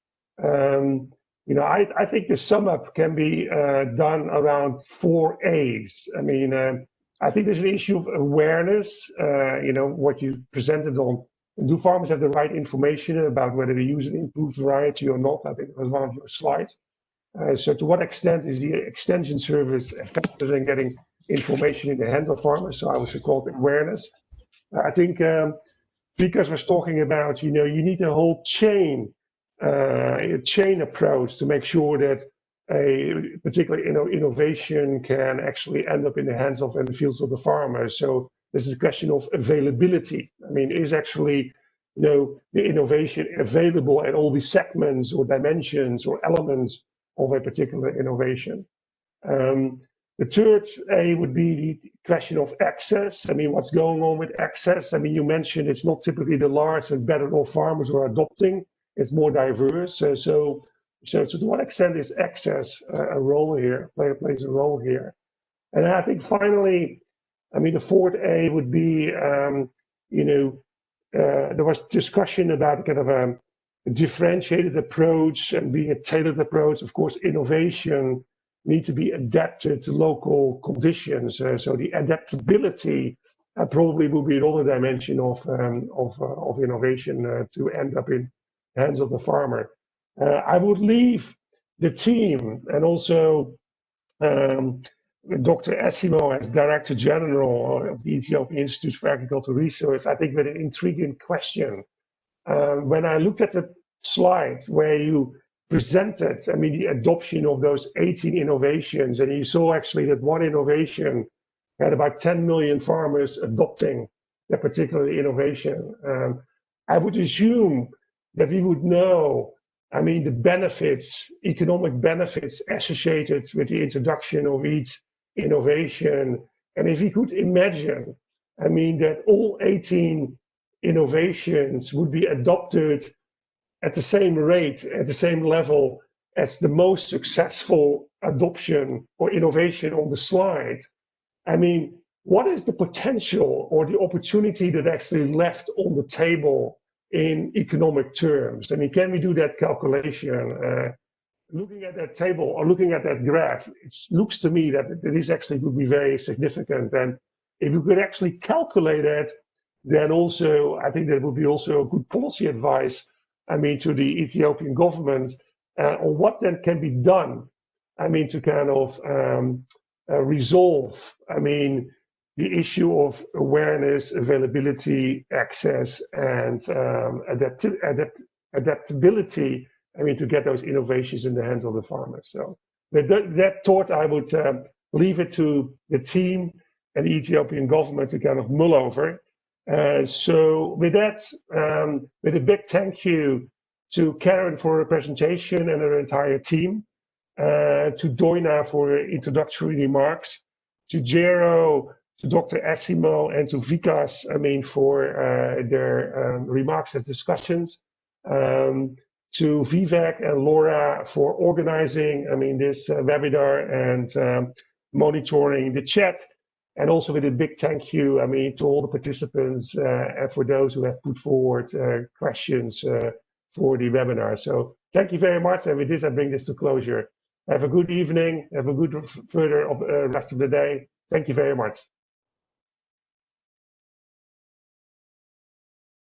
I think the sum up can be done around 4 A's. I mean, I think there's an issue of awareness, what you presented on. Do farmers have the right information about whether they use an improved variety or not? I think it was one of your slides. So to what extent is the extension service effective in getting information in the hands of farmers? So I would call it awareness. I think Vikas was talking about, you need a whole chain approach to make sure that a particular innovation can actually end up in the hands of and the fields of the farmers. So this is a question of availability. I mean, is actually, the innovation available at all the segments or dimensions or elements of a particular innovation? The third A would be the question of access. I mean, what's going on with access? I mean, you mentioned it's not typically the large and better off farmers who are adopting. It's more diverse. So to what extent is access a role here? Plays a role here. And I think finally, I mean, the fourth A would be, there was discussion about kind of a differentiated approach and being a tailored approach. Of course, innovation need to be adapted to local conditions. So the adaptability probably will be another dimension of innovation to end up in the hands of the farmer. I would leave the team and also Dr. Essimo as Director General of the Ethiopian Institute for Agricultural Research, I think with an intriguing question. When I looked at the slide where you presented, I mean, the adoption of those 18 innovations, and you saw actually that one innovation had about 10 million farmers adopting that particular innovation. I would assume that we would know, I mean, the benefits, economic benefits associated with the introduction of each innovation. And if we could imagine, I mean, that all 18 innovations would be adopted at the same rate, at the same level as the most successful adoption or innovation on the slide. I mean, what is the potential or the opportunity that actually left on the table in economic terms? I mean, can we do that calculation? Looking at that table or looking at that graph, it looks to me that this actually would be very significant. And if you could actually calculate it, then also, I think that would be also a good policy advice, I mean, to the Ethiopian government on what then can be done, I mean, to kind of resolve, I mean, the issue of awareness, availability, access, and adaptability, I mean, to get those innovations in the hands of the farmers. So with that thought, I would leave it to the team and the Ethiopian government to kind of mull over. So with that, with a big thank you to Karen for her presentation and her entire team, to Doina for her introductory remarks, to Jero, to Dr. Essimo, and to Vikas, I mean, for their remarks and discussions, to Vivek and Laura for organizing, I mean, this webinar and monitoring the chat. And also with a big thank you, I mean, to all the participants and for those who have put forward questions for the webinar. So thank you very much. And with this, I bring this to closure. Have a good evening. Have a good further rest of the day. Thank you very much.